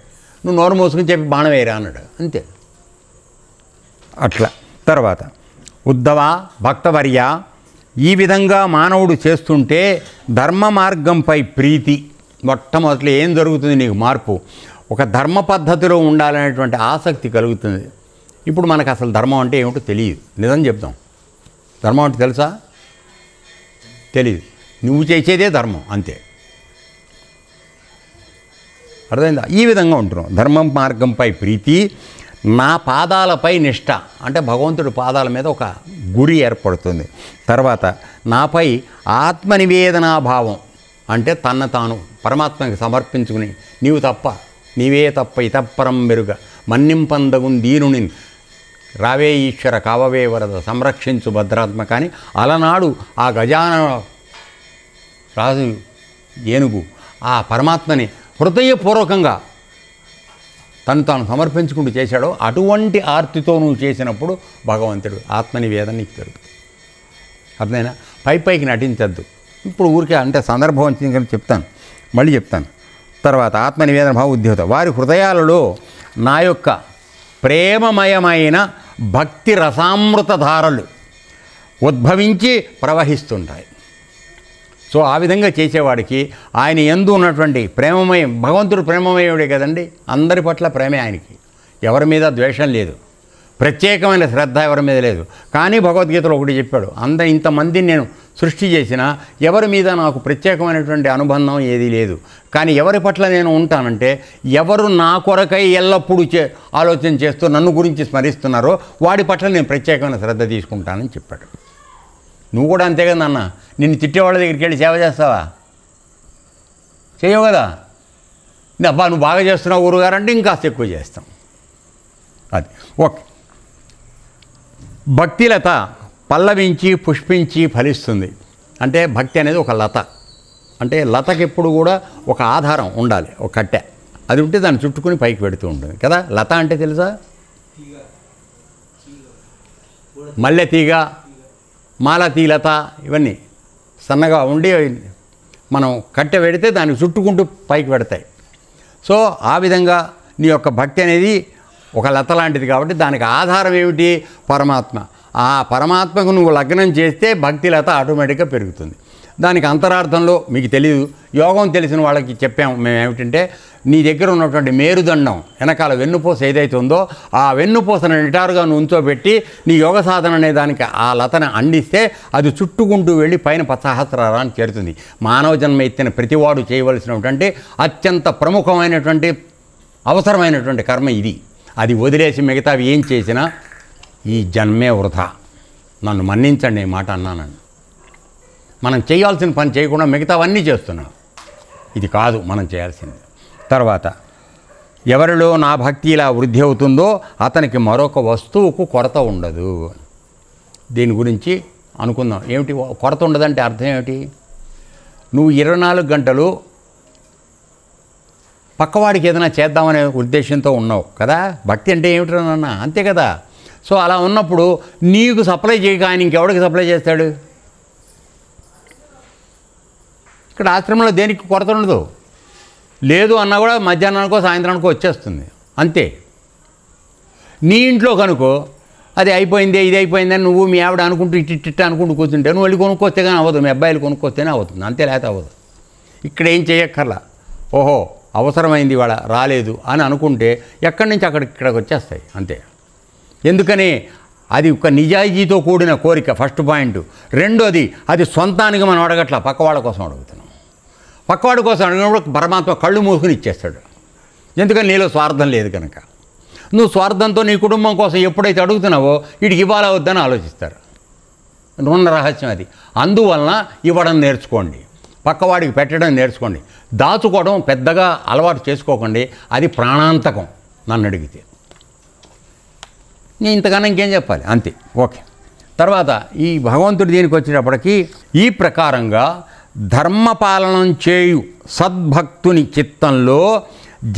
నువ్వు నోరు మూసుకుని చెప్పి బాణం వేయరా అన్నాడు, అంతే. అట్లా. తర్వాత ఉద్ధవ భక్తవర్య, ఈ విధంగా మానవుడు చేస్తుంటే ధర్మ మార్గంపై ప్రీతి. మొట్టమొదటి ఏం జరుగుతుంది నీకు మార్పు? ఒక ధర్మ పద్ధతిలో ఉండాలనేటువంటి ఆసక్తి కలుగుతుంది. ఇప్పుడు మనకు అసలు ధర్మం అంటే ఏమిటో తెలియదు. నిజం చెప్తాం, ధర్మం అంటే తెలుసా? తెలియదు. నువ్వు చేసేదే ధర్మం, అంతే. అర్థమైందా? ఈ విధంగా ఉంటున్నాం. ధర్మం మార్గంపై ప్రీతి, నా పాదాలపై నిష్ఠ, అంటే భగవంతుడి పాదాల మీద ఒక గురి ఏర్పడుతుంది. తర్వాత నాపై ఆత్మనివేదనాభావం, అంటే తన తాను పరమాత్మకి సమర్పించుకుని, నీవు తప్ప, నీవే తప్ప ఇతప్పరం మెరుగ మన్నింపందగు దీనుని రావే ఈశ్వర కావవే వరద సంరక్షించు భద్రాత్మక అని అలనాడు ఆ గజాన రాజు ఏనుగు ఆ పరమాత్మని హృదయపూర్వకంగా తను తాను సమర్పించుకుంటూ చేశాడో అటువంటి ఆర్తితో నువ్వు చేసినప్పుడు భగవంతుడు ఆత్మనివేదన నీకు జరుగుతుంది. అర్థమైనా? పైకి నటించద్దు. ఇప్పుడు ఊరికే అంటే సందర్భం వచ్చింది కానీ చెప్తాను, మళ్ళీ చెప్తాను. తర్వాత ఆత్మనివేదన భావ ఉద్యోగ వారి హృదయాలలో నా యొక్క ప్రేమమయమైన భక్తి రసామృత ధారలు ఉద్భవించి ప్రవహిస్తుంటాయి. సో ఆ విధంగా చేసేవాడికి ఆయన యందు ఉన్నటువంటి ప్రేమమయం, భగవంతుడు ప్రేమమయుడే కదండి, అందరి పట్ల ప్రేమే ఆయనకి, ఎవరి మీద ద్వేషం లేదు, ప్రత్యేకమైన శ్రద్ధ ఎవరి మీద లేదు. కానీ భగవద్గీతలో ఒకటి చెప్పాడు, ఇంతమందిని నేను సృష్టి చేసినా ఎవరి మీద నాకు ప్రత్యేకమైనటువంటి అనుబంధం ఏదీ లేదు. కానీ ఎవరి పట్ల నేను ఉంటానంటే ఎవరు నా కొరకై ఎల్లప్పుడూ ఆలోచన చేస్తూ నన్ను గురించి స్మరిస్తున్నారో వాడి పట్ల నేను ప్రత్యేకమైన శ్రద్ధ తీసుకుంటానని చెప్పాడు. నువ్వు కూడా అంతే కదా అన్న, నిన్ను తిట్టేవాళ్ళ దగ్గరికి వెళ్ళి సేవ చేస్తావా? చేయవు కదా. అబ్బా నువ్వు బాగా చేస్తున్నావు గురుగారు అంటే ఇంకాస్త ఎక్కువ చేస్తాం. అది ఓకే. భక్తిలత పల్లవించి పుష్పించి ఫలిస్తుంది. అంటే భక్తి అనేది ఒక లత, అంటే లతకి ఎప్పుడు కూడా ఒక ఆధారం ఉండాలి, ఒక కట్టె, అది ఉంటే దాన్ని చుట్టుకుని పైకి పెడుతూ ఉంటుంది కదా. లత అంటే తెలుసా? మల్లె తీగ, మాలతీ లత, ఇవన్నీ సన్నగా ఉండి మనం కట్టె పెడితే దాన్ని చుట్టుకుంటూ పైకి పెడతాయి. సో ఆ విధంగా నీ యొక్క భక్తి అనేది ఒక లత లాంటిది. కాబట్టి దానికి ఆధారం ఏమిటి? పరమాత్మ. ఆ పరమాత్మకు నువ్వు లగ్నం చేస్తే భక్తి లత ఆటోమేటిక్గా పెరుగుతుంది. దానికి అంతరార్థంలో మీకు తెలియదు, యోగం తెలిసిన వాళ్ళకి చెప్పాము మేము ఏమిటంటే, నీ దగ్గర ఉన్నటువంటి మేరుదండం వెనకాల వెన్నుపూస ఏదైతే ఉందో ఆ వెన్నుపూసను నిటారుగా నువ్వు ఉంచోబెట్టి నీ యోగ సాధన అనే దానికి ఆ లతను అందిస్తే అది చుట్టుకుంటూ వెళ్ళి పైన సహస్రారానికి చేరుతుంది. మానవ జన్మ ఎత్తిన ప్రతివాడు చేయవలసినటువంటి అత్యంత ప్రముఖమైనటువంటి అవసరమైనటువంటి కర్మ ఇది. అది వదిలేసి మిగతావి ఏం చేసినా ఈ జన్మే వృధా. నన్ను మన్నించండి ఈ మాట అన్నానండి. మనం చేయాల్సిన పని చేయకుండా మిగతావన్నీ చేస్తున్నాం. ఇది కాదు మనం చేయాల్సింది. తర్వాత ఎవరిలో నా భక్తి ఇలా వృద్ధి అవుతుందో అతనికి మరొక వస్తువుకు కొరత ఉండదు. దీని గురించి అనుకుందాం. ఏమిటి కొరత ఉండదంటే అర్థం ఏమిటి? నువ్వు 24 గంటలు పక్కవాడికి ఏదైనా చేద్దామనే ఉద్దేశంతో ఉన్నావు కదా. భక్తి అంటే ఏమిటన్నా, అంతే కదా. సో అలా ఉన్నప్పుడు నీకు సప్లై చేయక ఆయన ఇంకెవడికి సప్లై చేస్తాడు? ఇక్కడ ఆశ్రమంలో దేనికి కొరత ఉండదు. లేదు అన్నా కూడా మధ్యాహ్నానికో సాయంత్రానికో వచ్చేస్తుంది, అంతే. నీ ఇంట్లో కనుకో అది అయిపోయిందే ఇది అయిపోయిందని నువ్వు మీ ఆవిడ అనుకుంటూ ఇట్టిట్ట అనుకుంటూ కూర్చుంటే నువ్వు వెళ్ళి కొనుక్కొస్తే కానీ అవ్వదు, మీ అబ్బాయిలు కొనుక్కొస్తేనే అవుతుంది, అంతే, లేకపోతే అవ్వదు. ఇక్కడ ఏం చేయక్కర్లా. ఓహో అవసరమైంది ఇవాళ రాలేదు అని అనుకుంటే ఎక్కడి నుంచి ఇక్కడికి వచ్చేస్తాయి, అంతే. ఎందుకని? అది ఒక నిజాయితీతో కూడిన కోరిక, ఫస్ట్ పాయింట్. రెండోది అది సొంతానికి మనం అడగట్లా, పక్కవాళ్ళ కోసం అడుగుతున్నాం. పక్కవాడి కోసం అడిగినప్పుడు పరమాత్మ కళ్ళు మూసుకుని ఇచ్చేస్తాడు. ఎందుకని? నీలో స్వార్థం లేదు కనుక. నువ్వు స్వార్థంతో నీ కుటుంబం కోసం ఎప్పుడైతే అడుగుతున్నావో వీడికి ఇవ్వాలా వద్దని ఆలోచిస్తారు. ఉన్న రహస్యం అది. అందువలన ఇవ్వడం నేర్చుకోండి, పక్కవాడికి పెట్టడం నేర్చుకోండి. దాచుకోవడం పెద్దగా అలవాటు చేసుకోకండి, అది ప్రాణాంతకం నన్ను అడిగితే. నేను ఇంతకన్నా ఇంకేం చెప్పాలి, అంతే. ఓకే. తర్వాత ఈ భగవంతుడి దీనికి వచ్చేటప్పటికి ఈ ప్రకారంగా ధర్మపాలనం చేయు సద్భక్తుని చిత్తంలో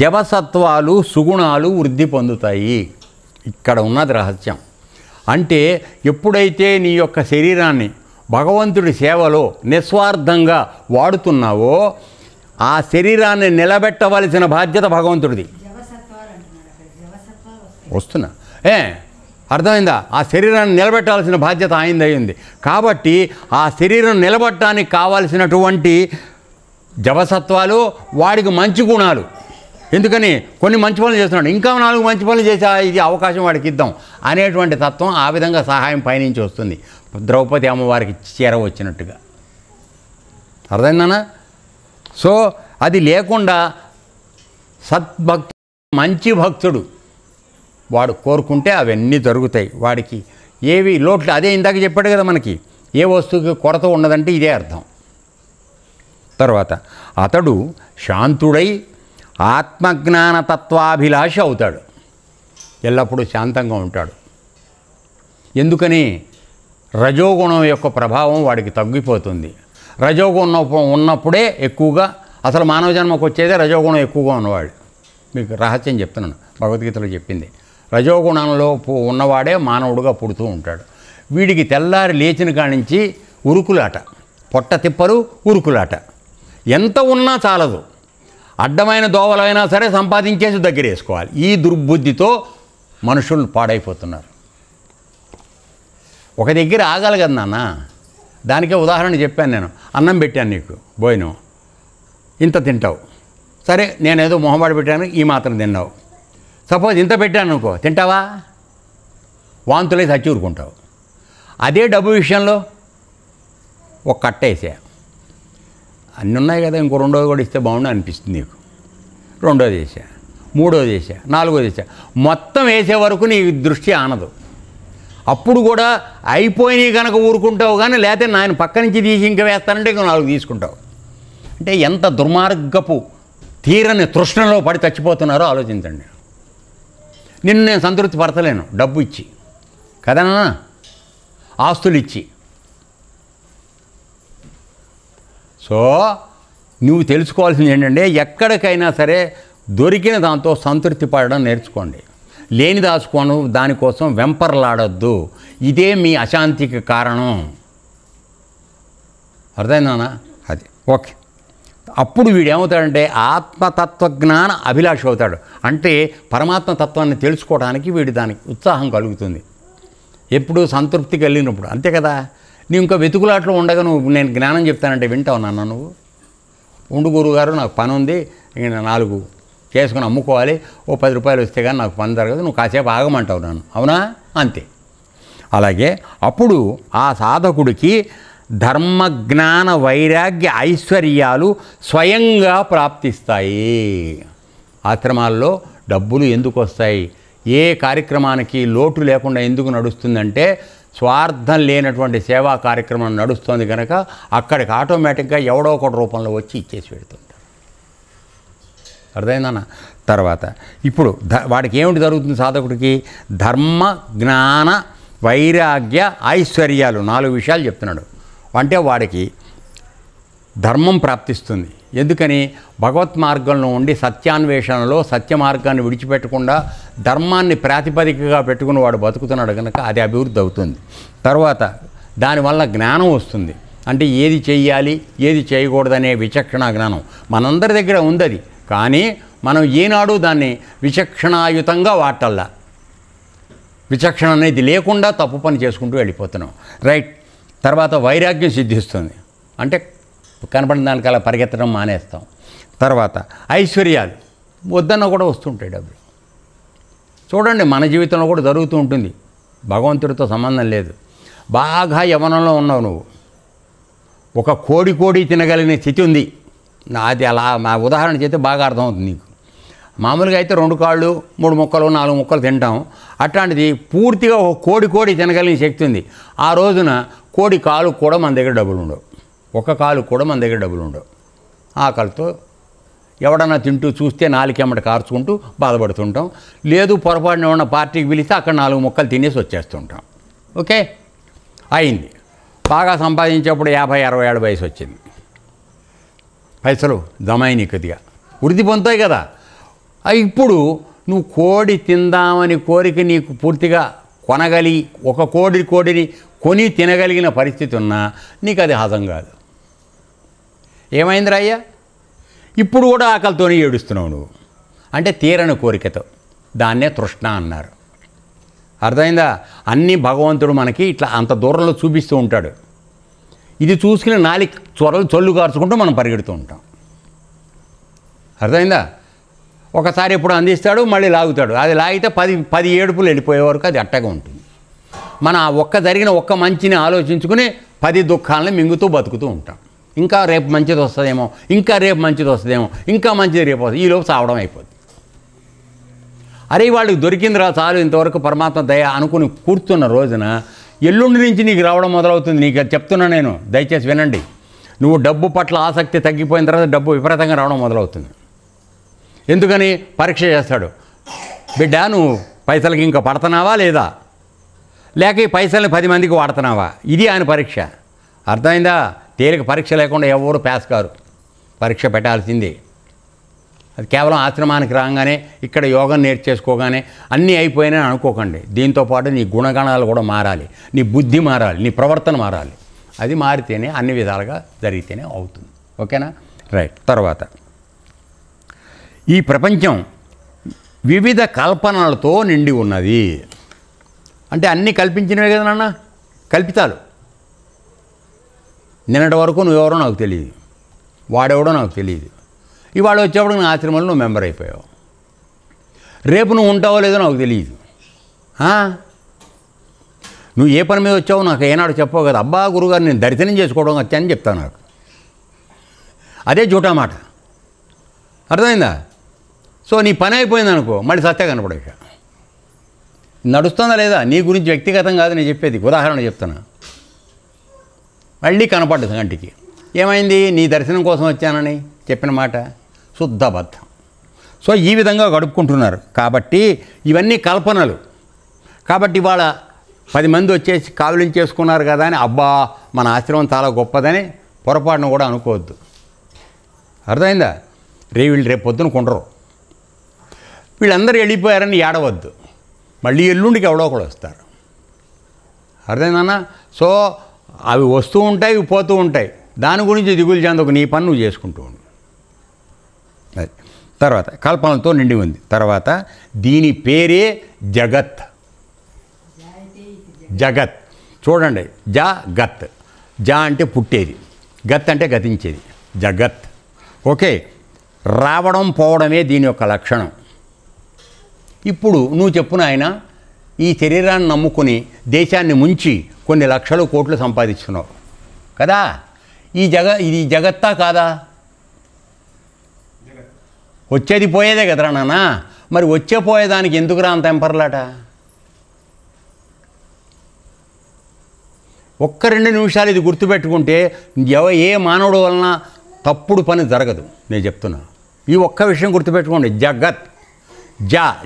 జవసత్వాలు సుగుణాలు వృద్ధి పొందుతాయి. ఇక్కడ ఉన్నది రహస్యం. అంటే ఎప్పుడైతే నీ యొక్క శరీరాన్ని భగవంతుడి సేవలో నిస్వార్థంగా వాడుతున్నావో ఆ శరీరాన్ని నిలబెట్టవలసిన బాధ్యత భగవంతుడిది. వస్తున్నా అర్థమైందా? ఆ శరీరాన్ని నిలబెట్టాల్సిన బాధ్యత ఆయనది అయింది. కాబట్టి ఆ శరీరం నిలబెట్టడానికి కావాల్సినటువంటి జవసత్వాలు, వాడికి మంచి గుణాలు. ఎందుకని కొన్ని మంచి పనులు చేస్తున్నాడు, ఇంకా 4 మంచి పనులు చేసే ఇది అవకాశం వాడికి ఇద్దాం అనేటువంటి తత్వం. ఆ విధంగా సహాయం పైనుంచి వస్తుంది. ద్రౌపది అమ్మవారికి చీర వచ్చినట్టుగా. అర్థమైందనా? సో అది లేకుండా సద్భక్తుడు, మంచి భక్తుడు వాడు కోరుకుంటే అవన్నీ జరుగుతాయి. వాడికి ఏవి లోట్లు, అదే ఇందాక చెప్పాడు కదా మనకి, ఏ వస్తువుకి కొరత ఉండదంటే ఇదే అర్థం. తర్వాత అతడు శాంతుడై ఆత్మజ్ఞాన తత్వాభిలాష అవుతాడు. ఎల్లప్పుడూ శాంతంగా ఉంటాడు. ఎందుకని? రజోగుణం యొక్క ప్రభావం వాడికి తగ్గిపోతుంది. రజోగుణం ఉన్నప్పుడే ఎక్కువగా, అసలు మానవ జన్మకు వచ్చేదే రజోగుణం ఎక్కువగా ఉన్నవాడు. మీకు రహస్యం చెప్తున్నాను, భగవద్గీతలో చెప్పింది. రజోగుణంలో ఉన్నవాడే మానవుడుగా పుడుతూ ఉంటాడు. వీడికి తెల్లారి లేచిన కాడి నుంచి ఉరుకులాట, పొట్ట తిప్పలు, ఉరుకులాట. ఎంత ఉన్నా చాలదు. అడ్డమైన దోవలైనా సరే సంపాదించేసి దగ్గర వేసుకోవాలి. ఈ దుర్బుద్ధితో మనుషులు పాడైపోతున్నారు. ఒక దగ్గర ఆగాలి కదా నాన్న. దానికే ఉదాహరణ చెప్పాను నేను. అన్నం పెట్టాను నీకు, భోజనం ఇంత తింటావు. సరే నేనేదో మొహమాట పెట్టాను, ఈ మాత్రం తిన్నావు. సపోజ్ ఇంత పెట్టాను అనుకో, తింటావా? వాంతులై చచ్చి ఊరుకుంటావు. అదే డబ్బు విషయంలో ఒక కట్ట వేసా, అన్నీ ఉన్నాయి కదా, ఇంకో రెండోది కూడా ఇస్తే బాగుండు అనిపిస్తుంది నీకు. రెండోది వేసా, మూడోది వేసా, నాలుగోది వేసా, మొత్తం వేసే వరకు నీ దృష్టి ఆనదు. అప్పుడు కూడా అయిపోయినాయి కనుక ఊరుకుంటావు. కానీ లేకపోతే నాయన పక్క నుంచి తీసి ఇంకా వేస్తానంటే ఇంకో 4 తీసుకుంటావు. అంటే ఎంత దుర్మార్గపు తీరని తృష్ణలో పడి చచ్చిపోతున్నారో ఆలోచించండి. నిన్ను నేను సంతృప్తి పరచలేను డబ్బు ఇచ్చి కదనా, ఆస్తులు ఇచ్చి. సో నువ్వు తెలుసుకోవాల్సింది ఏంటంటే, ఎక్కడికైనా సరే దొరికిన దాంతో సంతృప్తి పడడం నేర్చుకోండి. లేని దాచుకోను దానికోసం వెంపర్లాడొద్దు. ఇదే మీ అశాంతికి కారణం. అర్థమైందా? అది ఓకే. అప్పుడు వీడేమవుతాడంటే ఆత్మతత్వజ్ఞాన అభిలాష అవుతాడు. అంటే పరమాత్మ తత్వాన్ని తెలుసుకోవడానికి వీడి దానికి ఉత్సాహం కలుగుతుంది. ఎప్పుడు సంతృప్తి కలిగినప్పుడు. అంతే కదా. నువ్వు ఇంకా వెతుకులాట్లో ఉండగా నువ్వు నేను జ్ఞానం చెప్తానంటే వింటావు నాన్న? నువ్వు ఉండు గురువుగారు, నాకు పని ఉంది, ఇంక 4 చేసుకుని అమ్ముకోవాలి, ఓ 10 రూపాయలు వస్తే కానీ నాకు పని జరగదు, నువ్వు కాసేపు ఆగమంటావు నన్ను. అవునా? అంతే. అలాగే అప్పుడు ఆ సాధకుడికి ధర్మజ్ఞాన వైరాగ్య ఐశ్వర్యాలు స్వయంగా ప్రాప్తిస్తాయి. ఆశ్రమాల్లో డబ్బులు ఎందుకు వస్తాయి? ఏ కార్యక్రమానికి లోటు లేకుండా ఎందుకు నడుస్తుందంటే, స్వార్థం లేనటువంటి సేవా కార్యక్రమం నడుస్తుంది కనుక అక్కడికి ఆటోమేటిక్గా ఎవడో ఒకటి రూపంలో వచ్చి ఇచ్చేసి పెడుతుంటారు. అర్థమైందన్న? తర్వాత ఇప్పుడు వాడికి ఏమిటి జరుగుతుంది? సాధకుడికి ధర్మ జ్ఞాన వైరాగ్య ఐశ్వర్యాలు 4 విషయాలు చెప్తున్నాడు. అంటే వాడికి ధర్మం ప్రాప్తిస్తుంది. ఎందుకని? భగవత్ మార్గంలో ఉండి సత్యాన్వేషణలో సత్య మార్గాన్ని విడిచిపెట్టకుండా ధర్మాన్ని ప్రాతిపదికగా పెట్టుకుని వాడు బతుకుతున్నాడు కనుక అది అభివృద్ధి అవుతుంది. తర్వాత దానివల్ల జ్ఞానం వస్తుంది. అంటే ఏది చెయ్యాలి ఏది చేయకూడదనే విచక్షణ జ్ఞానం మనందరి దగ్గర ఉంది. అది కానీ మనం ఏనాడు దాన్ని విచక్షణాయుతంగా వాటల్లా. విచక్షణ అనేది లేకుండా తప్పు పని చేసుకుంటూ వెళ్ళిపోతున్నాం. రైట్. తర్వాత వైరాగ్యం సిద్ధిస్తుంది. అంటే కనపడిన దానికలా పరిగెత్తడం మానేస్తాం. తర్వాత ఐశ్వర్యాలు వద్దన్న కూడా వస్తుంటాయి డబ్బులు. చూడండి మన జీవితంలో కూడా జరుగుతూ ఉంటుంది. భగవంతుడితో సంబంధం లేదు. బాగా యవ్వనంలో ఉన్నావు నువ్వు, ఒక కోడి తినగలిగిన స్థితి ఉంది. అది అలా మా ఉదాహరణ చేస్తే బాగా అర్థమవుతుంది నీకు. మామూలుగా అయితే 2 కాళ్ళు 3 ముక్కలు 4 ముక్కలు తింటాం. అట్లాంటిది పూర్తిగా కోడి తినగలిగిన శక్తి ఉంది. ఆ రోజున కోడి కాలు కూడా మన దగ్గర డబ్బులు ఉండవు. ఒక కాలు కూడా మన దగ్గర డబ్బులు ఉండవు. ఆకలితో ఎవడన్నా తింటూ చూస్తే నాలుకెమ్మట కార్చుకుంటూ బాధపడుతుంటాం. లేదు పొరపాటున ఉన్న పార్టీకి పిలిస్తే అక్కడ 4 ముక్కలు తినేసి వచ్చేస్తుంటాం. ఓకే, అయింది. బాగా సంపాదించేప్పుడు 50-60 ఏళ్ళ వయసు వచ్చింది. పైసలు జమైని కొద్దిగా వృద్ధి పొందుతాయి కదా. ఇప్పుడు నువ్వు కోడి తిందామని కోరిక నీకు పూర్తిగా ఒక కోడిని కొని తినగలిగిన పరిస్థితి ఉన్నా నీకు అది హజం కాదు. ఏమైందిరా అయ్యా? ఇప్పుడు కూడా ఆకలితోనే ఏడుస్తున్నావు నువ్వు. అంటే తీరని కోరికతో. దాన్నే తృష్ణ అన్నారు. అర్థమైందా? అన్నీ భగవంతుడు మనకి ఇట్లా అంత దూరంలో చూపిస్తూ ఉంటాడు. ఇది చూసుకుని చొల్లు కార్చుకుంటూ మనం పరిగెడుతూ ఉంటాం. అర్థమైందా? ఒకసారి ఎప్పుడు అందిస్తాడు, మళ్ళీ లాగుతాడు. అది లాగితే 10 ఏడుపులు వెళ్ళిపోయే వరకు అది అట్టగా ఉంటుంది. మన జరిగిన ఒక్క మంచిని ఆలోచించుకుని 10 దుఃఖాలను మింగుతూ బతుకుతూ ఉంటాం. ఇంకా రేపు మంచిది వస్తుందేమో, ఇంకా రేపు మంచిది వస్తుందేమో, ఇంకా మంచిది రేపు వస్తుంది. ఈలోపు చావడం అయిపోతుంది. అరే వాళ్ళకి దొరికిందిరా చాలు, ఇంతవరకు పరమాత్మ దయ అనుకుని కూర్చున్న రోజున ఎల్లుండి నుంచి నీకు రావడం మొదలవుతుంది. నీకు అది చెప్తున్నా నేను, దయచేసి వినండి. నువ్వు డబ్బు పట్ల ఆసక్తి తగ్గిపోయిన తర్వాత డబ్బు విపరీతంగా రావడం మొదలవుతుంది. ఎందుకని? పరీక్ష చేస్తాడు. బిడ్డ నువ్వు పైసలకి ఇంకా పడుతున్నావా లేదా, లేక ఈ పైసల్ని 10 మందికి వాడుతున్నావా? ఇది ఆయన పరీక్ష. అర్థమైందా? తేలిక పరీక్ష లేకుండా ఎవరు పాస్ కారు. పరీక్ష పెట్టాల్సిందే. అది కేవలం ఆశ్రమానికి రాగానే ఇక్కడ యోగం నేర్చేసుకోగానే అన్నీ అయిపోయినాయి అనుకోకండి. దీంతోపాటు నీ గుణగణాలు కూడా మారాలి, నీ బుద్ధి మారాలి, నీ ప్రవర్తన మారాలి. అది మారితేనే అన్ని విధాలుగా జరిగితేనే అవుతుంది. ఓకేనా? రైట్. తర్వాత ఈ ప్రపంచం వివిధ కల్పనలతో నిండి ఉన్నది. అంటే అన్నీ కల్పించినవే కదా నాన్న, కల్పితాలు. నిన్నటి వరకు నువ్వెవరో నాకు తెలియదు, వాడెవడో నాకు తెలియదు. ఇవాళ వచ్చేప్పుడు నా ఆశ్రమంలో నువ్వు మెంబర్ అయిపోయావు. రేపు నువ్వు ఉంటావో లేదో నాకు తెలియదు. నువ్వు ఏ పని మీద వచ్చావో నాకు ఏనాడు చెప్పావు కదా. అబ్బా గురుగారు నేను దర్శనం చేసుకోవడం వచ్చానని చెప్తాను నాకు. అదే జూటా మాట. అర్థమైందా? సో నీ పని అయిపోయింది అనుకో, మళ్ళీ సత్య కనపడక నడుస్తుందా లేదా? నీ గురించి వ్యక్తిగతం కాదు నేను చెప్పేది, ఉదాహరణ చెప్తున్నా. మళ్ళీ కనపడ్డది కంటికి. ఏమైంది? నీ దర్శనం కోసం వచ్చానని చెప్పిన మాట శుద్ధ అబద్ధం. సో ఈ విధంగా గడుపుకుంటున్నారు. కాబట్టి ఇవన్నీ కల్పనలు. కాబట్టి ఇవాళ 10 మంది వచ్చేసి కావలించేసుకున్నారు కదా అని అబ్బా మన ఆశ్రమం చాలా గొప్పదని పొరపాటును కూడా అనుకోవద్దు. అర్థమైందా? వీళ్ళు రేపు పొద్దున కొండరు. వీళ్ళందరూ వెళ్ళిపోయారని ఏడవద్దు. మళ్ళీ ఎల్లుండికి ఎవడో ఒకడు వస్తారు. అర్థమైందన్నా? సో అవి వస్తూ ఉంటాయి, ఇవి పోతూ ఉంటాయి. దాని గురించి దిగులు చెందకు, నీ పని నువ్వు చేసుకుంటూ ఉండు. అది తర్వాత కల్పనలతో నిండి ఉంది. తర్వాత దీని పేరే జగత్. జగత్ చూడండి, గత్. అంటే పుట్టేది, గత్ అంటే గతించేది. జగత్. ఓకే, రావడం పోవడమే దీని యొక్క లక్షణం. ఇప్పుడు నువ్వు చెప్పున ఆయన ఈ శరీరాన్ని నమ్ముకుని దేశాన్ని ముంచి కొన్ని లక్షలు కోట్లు సంపాదించుకున్నావు కదా. ఇది జగత్తా కాదా? వచ్చేది పోయేదే కదరా నాన్న. మరి వచ్చే పోయేదానికి ఎందుకురా అంత ఎంపర్లాట? ఒక్క 2 నిమిషాలు ఇది గుర్తుపెట్టుకుంటే ఏ మానవుడు వలన తప్పుడు పని జరగదు. నేను చెప్తున్నా, ఈ ఒక్క విషయం గుర్తుపెట్టుకోండి. జగత్,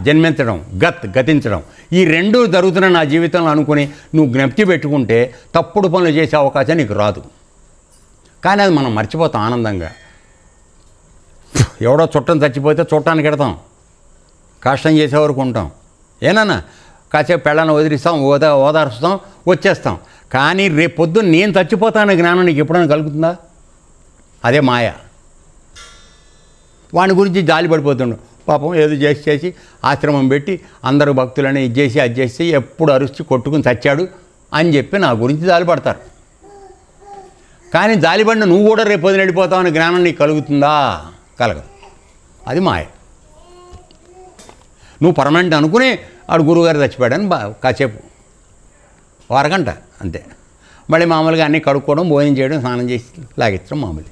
జన్మించడం, గతించడం, ఈ 2 జరుగుతున్న నా జీవితంలో అనుకుని నువ్వు జ్ఞప్తి పెట్టుకుంటే తప్పుడు పనులు చేసే అవకాశం నీకు రాదు. కానీ అది మనం మర్చిపోతాం ఆనందంగా. ఎవడో చుట్టం చచ్చిపోతే చుట్టానికి ఎడతాం, కష్టం చేసేవరకు ఉంటాం. ఏనన్నా కాసేపు పెళ్ళని వదిలిస్తాం, ఓదార్స్తాం, వచ్చేస్తాం. కానీ రేపు పొద్దున్న నేను చచ్చిపోతాననే జ్ఞానం నీకు ఎప్పుడైనా కలుగుతుందా? అదే మాయ. వాని గురించి జాలి పడిపోతుండు. పాపం ఏదో చేసి ఆశ్రమం పెట్టి అందరూ భక్తులని అది చేసి ఎప్పుడు అరుచి కొట్టుకుని చచ్చాడు అని చెప్పి నా గురించి జాలిపడతారు. కానీ జాలిపడిన నువ్వు కూడా రేపు పొద్దున వెళ్ళిపోతావు అనే జ్ఞానం నీకు కలుగుతుందా? కలగదు. అది మాయ. నువ్వు పర్మనెంట్ అనుకుని ఆడు గురువుగారు చచ్చిపోయాడని కాసేపు అరగంట అంతే. మళ్ళీ మామూలుగా అన్నీ కడుక్కోవడం, భోజనం చేయడం, స్నానం చేసి లాగించడం మామూలు.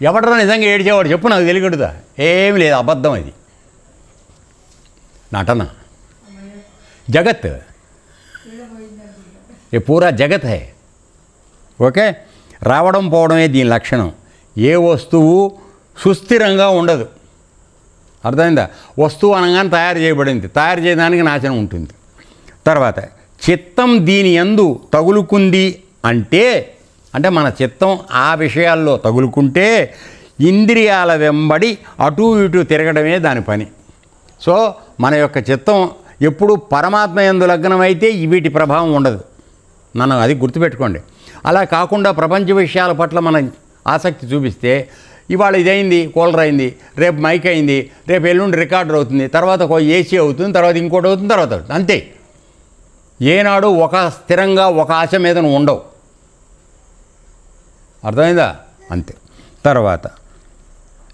ఎవడరా నిజంగా ఏడ్చేవాడు చెప్పు, నాకు తెలియకూడదా? ఏమి లేదు, అబద్ధం అది, నటన. జగత్ ఏ పూరా జగత్ హై. ఓకే, రావడం పోవడమే దీని లక్షణం. ఏ వస్తువు సుస్థిరంగా ఉండదు. అర్థమైందా? వస్తువు అనగానే తయారు చేయబడింది, తయారు చేయడానికి నాశనం ఉంటుంది. తర్వాత చిత్తం దీని యందు తగులుకుంది అంటే మన చిత్తం ఆ విషయాల్లో తగులుకుంటే ఇంద్రియాల వెంబడి అటు ఇటు తిరగడమే దాని పని. సో మన యొక్క చిత్తం ఎప్పుడు పరమాత్మ యందు లగ్నమైతే వీటి ప్రభావం ఉండదు. మనం అది గుర్తుపెట్టుకోండి. అలా కాకుండా ప్రపంచ విషయాల పట్ల మనం ఆసక్తి చూపిస్తే ఇవాళ ఇదైంది, కూలర్ అయింది, రేపు మైక్ అయింది, రేపు ఎల్లుండి రికార్డర్ అవుతుంది, తర్వాత ఒక ఏసీ అవుతుంది, తర్వాత ఇంకోటి అవుతుంది, తర్వాత అంతే. ఏనాడు ఒక స్థిరంగా ఒక ఆశ మీద ఉండవు. అర్థమైందా? అంతే. తర్వాత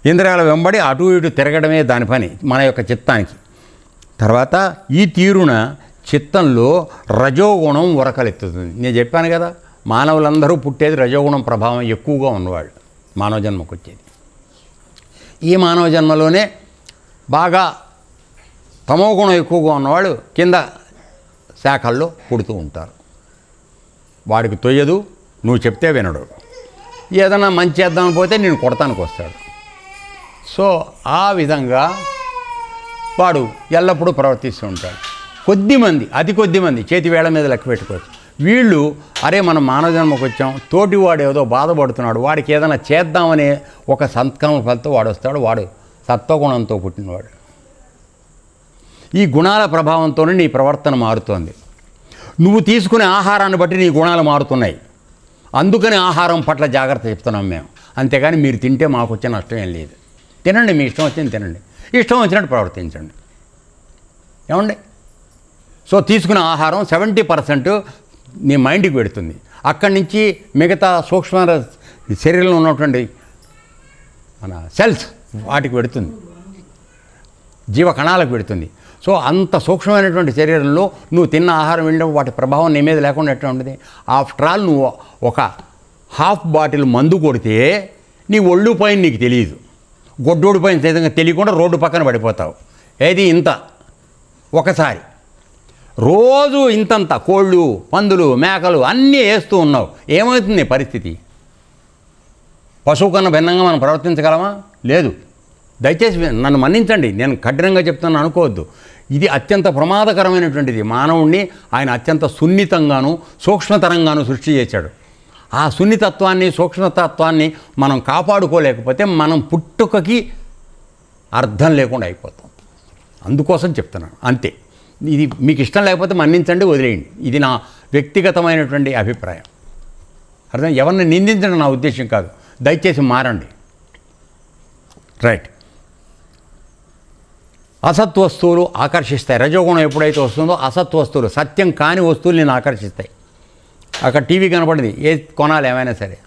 ఇంద్రియాల వెంబడి అటు ఇటు తిరగడమే దాని పని మన యొక్క చిత్తానికి. తర్వాత ఈ తీరున చిత్తంలో రజోగుణం ఉరకలెత్తుతుంది. నేను చెప్పాను కదా, మానవులందరూ పుట్టేది రజోగుణం ప్రభావం ఎక్కువగా ఉన్నవాళ్ళు మానవ జన్మకు వచ్చేది. ఈ మానవ జన్మలోనే బాగా తమోగుణం ఎక్కువగా ఉన్నవాళ్ళు కింద శాఖల్లో పుడుతూ ఉంటారు. వాడికి తొయ్యదు, నువ్వు చెప్తే వినడు. ఏదైనా మంచి చేద్దామని పోతే నేను కొడతానికి వస్తాడు. సో ఆ విధంగా వాడు ఎల్లప్పుడూ ప్రవర్తిస్తూ ఉంటాడు. కొద్దిమంది, అతి కొద్దిమంది చేతి వేళ మీద లెక్క పెట్టుకోవచ్చు. వీళ్ళు అరే మనం మానవ జన్మకు వచ్చాం, తోటివాడు ఏదో బాధపడుతున్నాడు, వాడికి ఏదైనా చేద్దామనే ఒక సంకల్పంతో వాడు వస్తాడు. వాడు సత్వగుణంతో పుట్టినవాడు. ఈ గుణాల ప్రభావంతోనే నీ ప్రవర్తన మారుతోంది. నువ్వు తీసుకునే ఆహారాన్ని బట్టి నీ గుణాలు మారుతున్నాయి. అందుకని ఆహారం పట్ల జాగ్రత్త చెప్తున్నాం మేము. అంతేగాని మీరు తింటే మాకు వచ్చే నష్టం ఏం లేదు. తినండి, మీ ఇష్టం వచ్చింది తినండి, ఇష్టం వచ్చినట్టు ప్రవర్తించండి. ఏమండి? సో తీసుకునే ఆహారం 70% నీ మైండ్కి పెడుతుంది. అక్కడి నుంచి మిగతా సూక్ష్మ శరీరంలో ఉన్నటువంటి మన సెల్స్ వాటికి పెడుతుంది, జీవకణాలకు పెడుతుంది. సో అంత సూక్ష్మమైనటువంటి శరీరంలో నువ్వు తిన్న ఆహారం వెళ్ళడం వాటి ప్రభావం నీ మీద లేకుండా ఎట్లా ఉంటుంది? ఆఫ్టర్ ఆల్ నువ్వు ఒక హాఫ్ బాటిల్ మందు కొడితే నీ ఒళ్ళు పైన నీకు తెలియదు, గొడ్డోడి పైన సైతంగా తెలియకుండా రోడ్డు పక్కన పడిపోతావు. ఏది ఇంత ఒకసారి రోజు ఇంతంత కోళ్ళు, పందులు, మేకలు అన్నీ వేస్తూ ఉన్నావు. ఏమవుతుంది పరిస్థితి? పశువు కన్నా భిన్నంగా మనం ప్రవర్తించగలమా? లేదు. దయచేసి నన్ను మన్నించండి, నేను కఠినంగా చెప్తున్నాను అనుకోవద్దు. ఇది అత్యంత ప్రమాదకరమైనటువంటిది. మానవుణ్ణి ఆయన అత్యంత సున్నితంగాను సూక్ష్మతరంగాను సృష్టి చేశాడు. ఆ సున్నితత్వాన్ని, సూక్ష్మతత్వాన్ని మనం కాపాడుకోలేకపోతే మనం పుట్టుకకి అర్థం లేకుండా అయిపోతాం. అందుకోసం చెప్తున్నాను, అంతే. ఇది మీకు ఇష్టం లేకపోతే మన్నించండి, వదిలేయండి. ఇది నా వ్యక్తిగతమైనటువంటి అభిప్రాయం. అర్థం? ఎవరిని నిందించడం నా ఉద్దేశం కాదు. దయచేసి మారండి. రైట్. అసత్ వస్తువులు ఆకర్షిస్తాయి. రజోగుణం ఎప్పుడైతే వస్తుందో అసత్ వస్తువులు, సత్యం కాని వస్తువులు నేను ఆకర్షిస్తాయి. అక్కడ టీవీ కనపడింది, ఏది కొనాలి ఏమైనా సరే,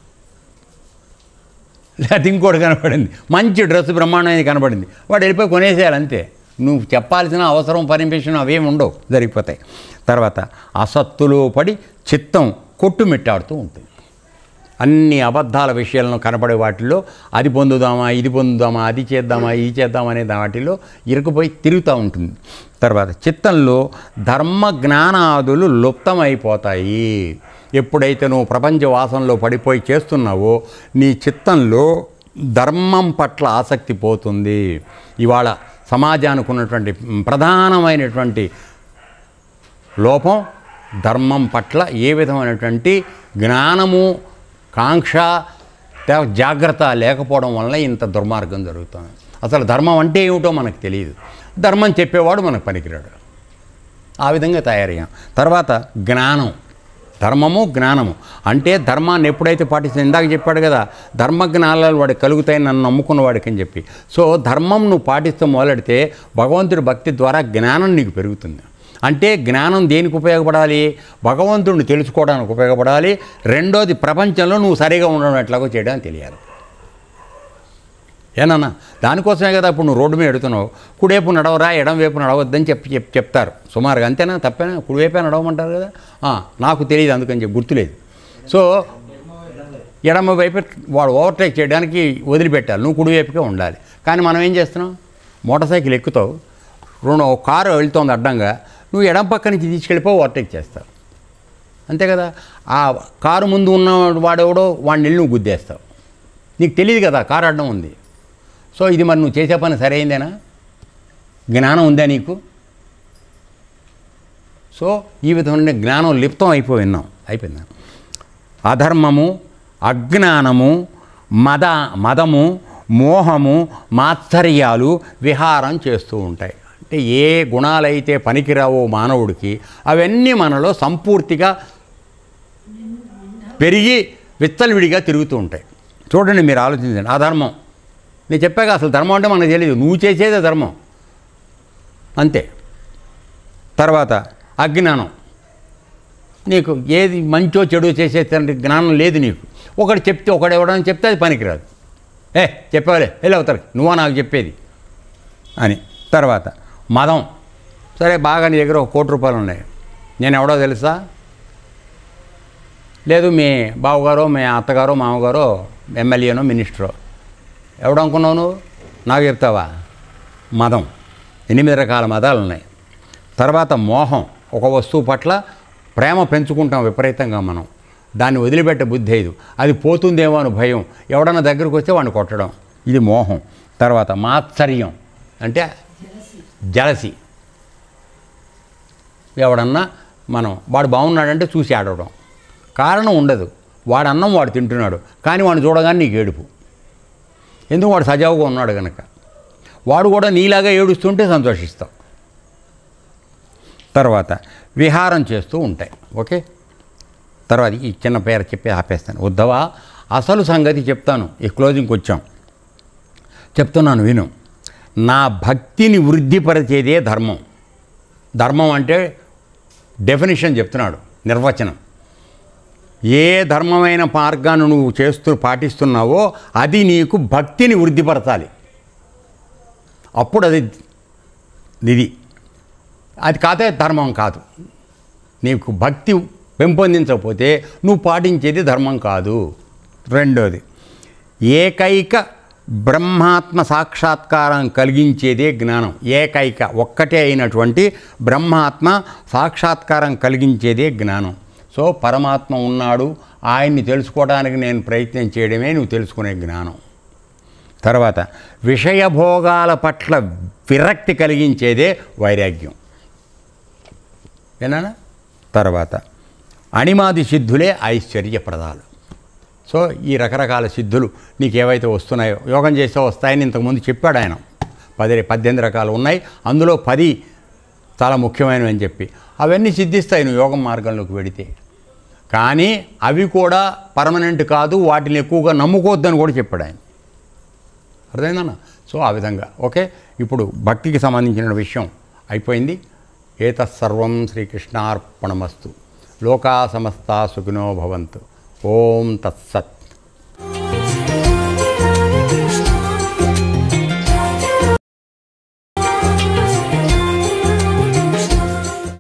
లేకపోతే ఇంకోటి కనపడింది, మంచి డ్రెస్ బ్రహ్మాండమైనది కనపడింది, వాడు వెళ్ళిపోయి కొనేసేయాలి అంతే. నువ్వు చెప్పాల్సిన అవసరం, పర్మిషన్ అవేమి ఉండవు, జరిగిపోతాయి. తర్వాత అసత్తులో పడి చిత్తం కొట్టుమిట్టాడుతూ ఉంటుంది. అన్ని అబద్ధాల విషయాలను కనపడే వాటిల్లో అది పొందుదామా, ఇది పొందుదామా, అది చేద్దామా, ఇది చేద్దామా అనే వాటిలో ఇరుకుపోయి తిరుగుతూ ఉంటుంది. తర్వాత చిత్తంలో ధర్మ జ్ఞానాదులు లుప్తమైపోతాయి. ఎప్పుడైతే నువ్వు ప్రపంచ వాసనలో పడిపోయి చేస్తున్నావో నీ చిత్తంలో ధర్మం పట్ల ఆసక్తి పోతుంది. ఇవాళ సమాజానికి ఉన్నటువంటి ప్రధానమైనటువంటి లోపం ధర్మం పట్ల ఏ విధమైనటువంటి జ్ఞానము, కాంక్ష, జాగ్రత్త లేకపోవడం వల్ల ఇంత దుర్మార్గం జరుగుతుంది. అసలు ధర్మం అంటే ఏమిటో మనకు తెలియదు, ధర్మం చెప్పేవాడు మనకు పనికిరాడు. ఆ విధంగా తయారయ్యాం. తర్వాత జ్ఞానం, ధర్మము జ్ఞానము అంటే ధర్మాన్ని ఎప్పుడైతే పాటిస్తే, ఇందాక చెప్పాడు కదా ధర్మ జ్ఞానాలు వాడికి కలుగుతాయి నన్ను నమ్ముకున్న వాడికి అని చెప్పి. సో ధర్మం నువ్వు పాటిస్తూ మొదలెడితే భగవంతుడి భక్తి ద్వారా జ్ఞానం నీకు పెరుగుతుంది. అంటే జ్ఞానం దేనికి ఉపయోగపడాలి? భగవంతుడిని తెలుసుకోవడానికి ఉపయోగపడాలి. రెండోది ప్రపంచంలో నువ్వు సరిగా ఉండడం ఎట్లాగో చేయడానికి తెలియాలి. ఏనన్నా దానికోసమే కదా ఇప్పుడు నువ్వు రోడ్డు మీద ఎడుతున్నావు, కుడివైపు నడవరా ఎడం వైపు నడవద్దని చెప్తారు సుమారుగా. అంతేనా? తప్పేనా? కుడివైపే నడవమంటారు కదా. నాకు తెలియదు అందుకని చెప్పి గుర్తులేదు. సో ఎడమ వైపు వాడు ఓవర్టేక్ చేయడానికి వదిలిపెట్టాలి, నువ్వు కుడివైపుకే ఉండాలి. కానీ మనం ఏం చేస్తున్నాం, మోటార్ సైకిల్ ఎక్కుతావు, కారు వెళ్తుంది అడ్డంగా, నువ్వు ఎడమ పక్క నుంచి తీసుకెళ్ళిపో ఓవర్టేక్ చేస్తావు, అంతే కదా. ఆ కారు ముందు ఉన్న వాడెవడో వాడిని వెళ్ళి నువ్వు గుద్దేస్తావు, నీకు తెలియదు కదా కారు అడ్డం ఉంది. సో ఇది మరి నువ్వు చేసే పని సరైందేనా, జ్ఞానం ఉందా నీకు? సో ఈ విధమైన జ్ఞానం లిప్తం అయిపోయింది. అధర్మము, అజ్ఞానము, మదము, మోహము, మాత్సర్యాలు విహారం చేస్తూ ఉంటాయి. అంటే ఏ గుణాలైతే పనికిరావో మానవుడికి అవన్నీ మనలో సంపూర్తిగా పెరిగి విచ్చలవిడిగా తిరుగుతూ ఉంటాయి. చూడండి, మీరు ఆలోచించండి. అధర్మం, నేను చెప్పాక అసలు ధర్మం అంటే మనకు తెలియదు, నువ్వు చేసేదే ధర్మం అంతే. తర్వాత అజ్ఞానం, నీకు ఏది మంచో చెడు చేసే జ్ఞానం లేదు నీకు. ఒకడు ఎవడని చెప్తే అది పనికిరాదు, చెప్పాలే వెళ్ళి అవుతారు, నువ్వా నాకు చెప్పేది అని. తర్వాత మదం, సరే బాగా నీ దగ్గర 1 కోటి రూపాయలు ఉన్నాయి, నేను ఎవడో తెలుసా, లేదు మీ బావగారో మీ అత్తగారో మామగారో ఎమ్మెల్యేనో మినిస్టరో, ఎవడనుకున్నావు నువ్వు, నాకు చెప్తావా? మదం. 8 రకాల మదాలు ఉన్నాయి. తర్వాత మోహం, ఒక వస్తువు పట్ల ప్రేమ పెంచుకుంటాం విపరీతంగా మనం, దాన్ని వదిలిపెట్టే బుద్ధి లేదు, అది పోతుందేమో అని భయం, ఎవడన్నా దగ్గరకు వస్తే వాడిని కొట్టడం, ఇది మోహం. తర్వాత మాత్సర్యం అంటే జలసి, ఎవడన్నా వాడు బాగున్నాడంటే చూసి ఆడవడం, కారణం ఉండదు, వాడు అన్నం వాడు తింటున్నాడు కానీ వాడిని చూడగానే నీకు ఏడుపు, ఎందుకు వాడు సజావుగా ఉన్నాడు కనుక. వాడు కూడా నీలాగా ఏడుస్తుంటే సంతోషిస్తావు. తర్వాత విహారం చేస్తూ ఉంటాయి. ఓకే, తర్వాత ఈ చిన్న పేరు చెప్పి ఆపేస్తాను. ఉద్ధవా, అసలు సంగతి చెప్తాను, ఈ క్లోజింగ్కి వచ్చాం, చెప్తున్నాను విను. నా భక్తిని వృద్ధిపరిచేదే ధర్మం. ధర్మం అంటే డెఫినిషన్ చెప్తున్నాడు, నిర్వచనం. ఏ ధర్మమైన మార్గాన్ని నువ్వు పాటిస్తున్నావో అది నీకు భక్తిని వృద్ధిపరచాలి, అప్పుడు అది కాదే ధర్మం కాదు. నీకు భక్తి పెంపొందించకపోతే నువ్వు పాటించేది ధర్మం కాదు. రెండోది, ఏకైక బ్రహ్మాత్మ సాక్షాత్కారం కలిగించేదే జ్ఞానం. ఒక్కటే అయినటువంటి బ్రహ్మాత్మ సాక్షాత్కారం కలిగించేదే జ్ఞానం. సో పరమాత్మ ఉన్నాడు, ఆయన్ని తెలుసుకోవడానికి నేను ప్రయత్నం చేయడమే నువ్వు తెలుసుకునే జ్ఞానం. తర్వాత విషయభోగాల పట్ల విరక్తి కలిగించేదే వైరాగ్యం, ఏనా? తర్వాత అణిమాది సిద్ధులే ఐశ్వర్యప్రదాలు. సో ఈ రకరకాల సిద్ధులు నీకు ఏవైతే వస్తున్నాయో, యోగం చేస్తే వస్తాయని ఇంతకుముందు చెప్పాడు ఆయన. 18 రకాలు ఉన్నాయి, అందులో 10 చాలా ముఖ్యమైనవి అని చెప్పి అవన్నీ సిద్ధిస్తాయి నువ్వు యోగం మార్గంలోకి వెడితే. కానీ అవి కూడా పర్మనెంట్ కాదు, వాటిని ఎక్కువగా నమ్ముకోవద్దని కూడా చెప్పాడు ఆయన. అర్థమైందన్న? సో ఆ విధంగా ఓకే. ఇప్పుడు భక్తికి సంబంధించిన విషయం అయిపోయింది. ఏతత్సర్వం శ్రీకృష్ణార్పణమస్తు. లోకా సమస్తా సుఖినో భవంతు. ఓం తత్సత్.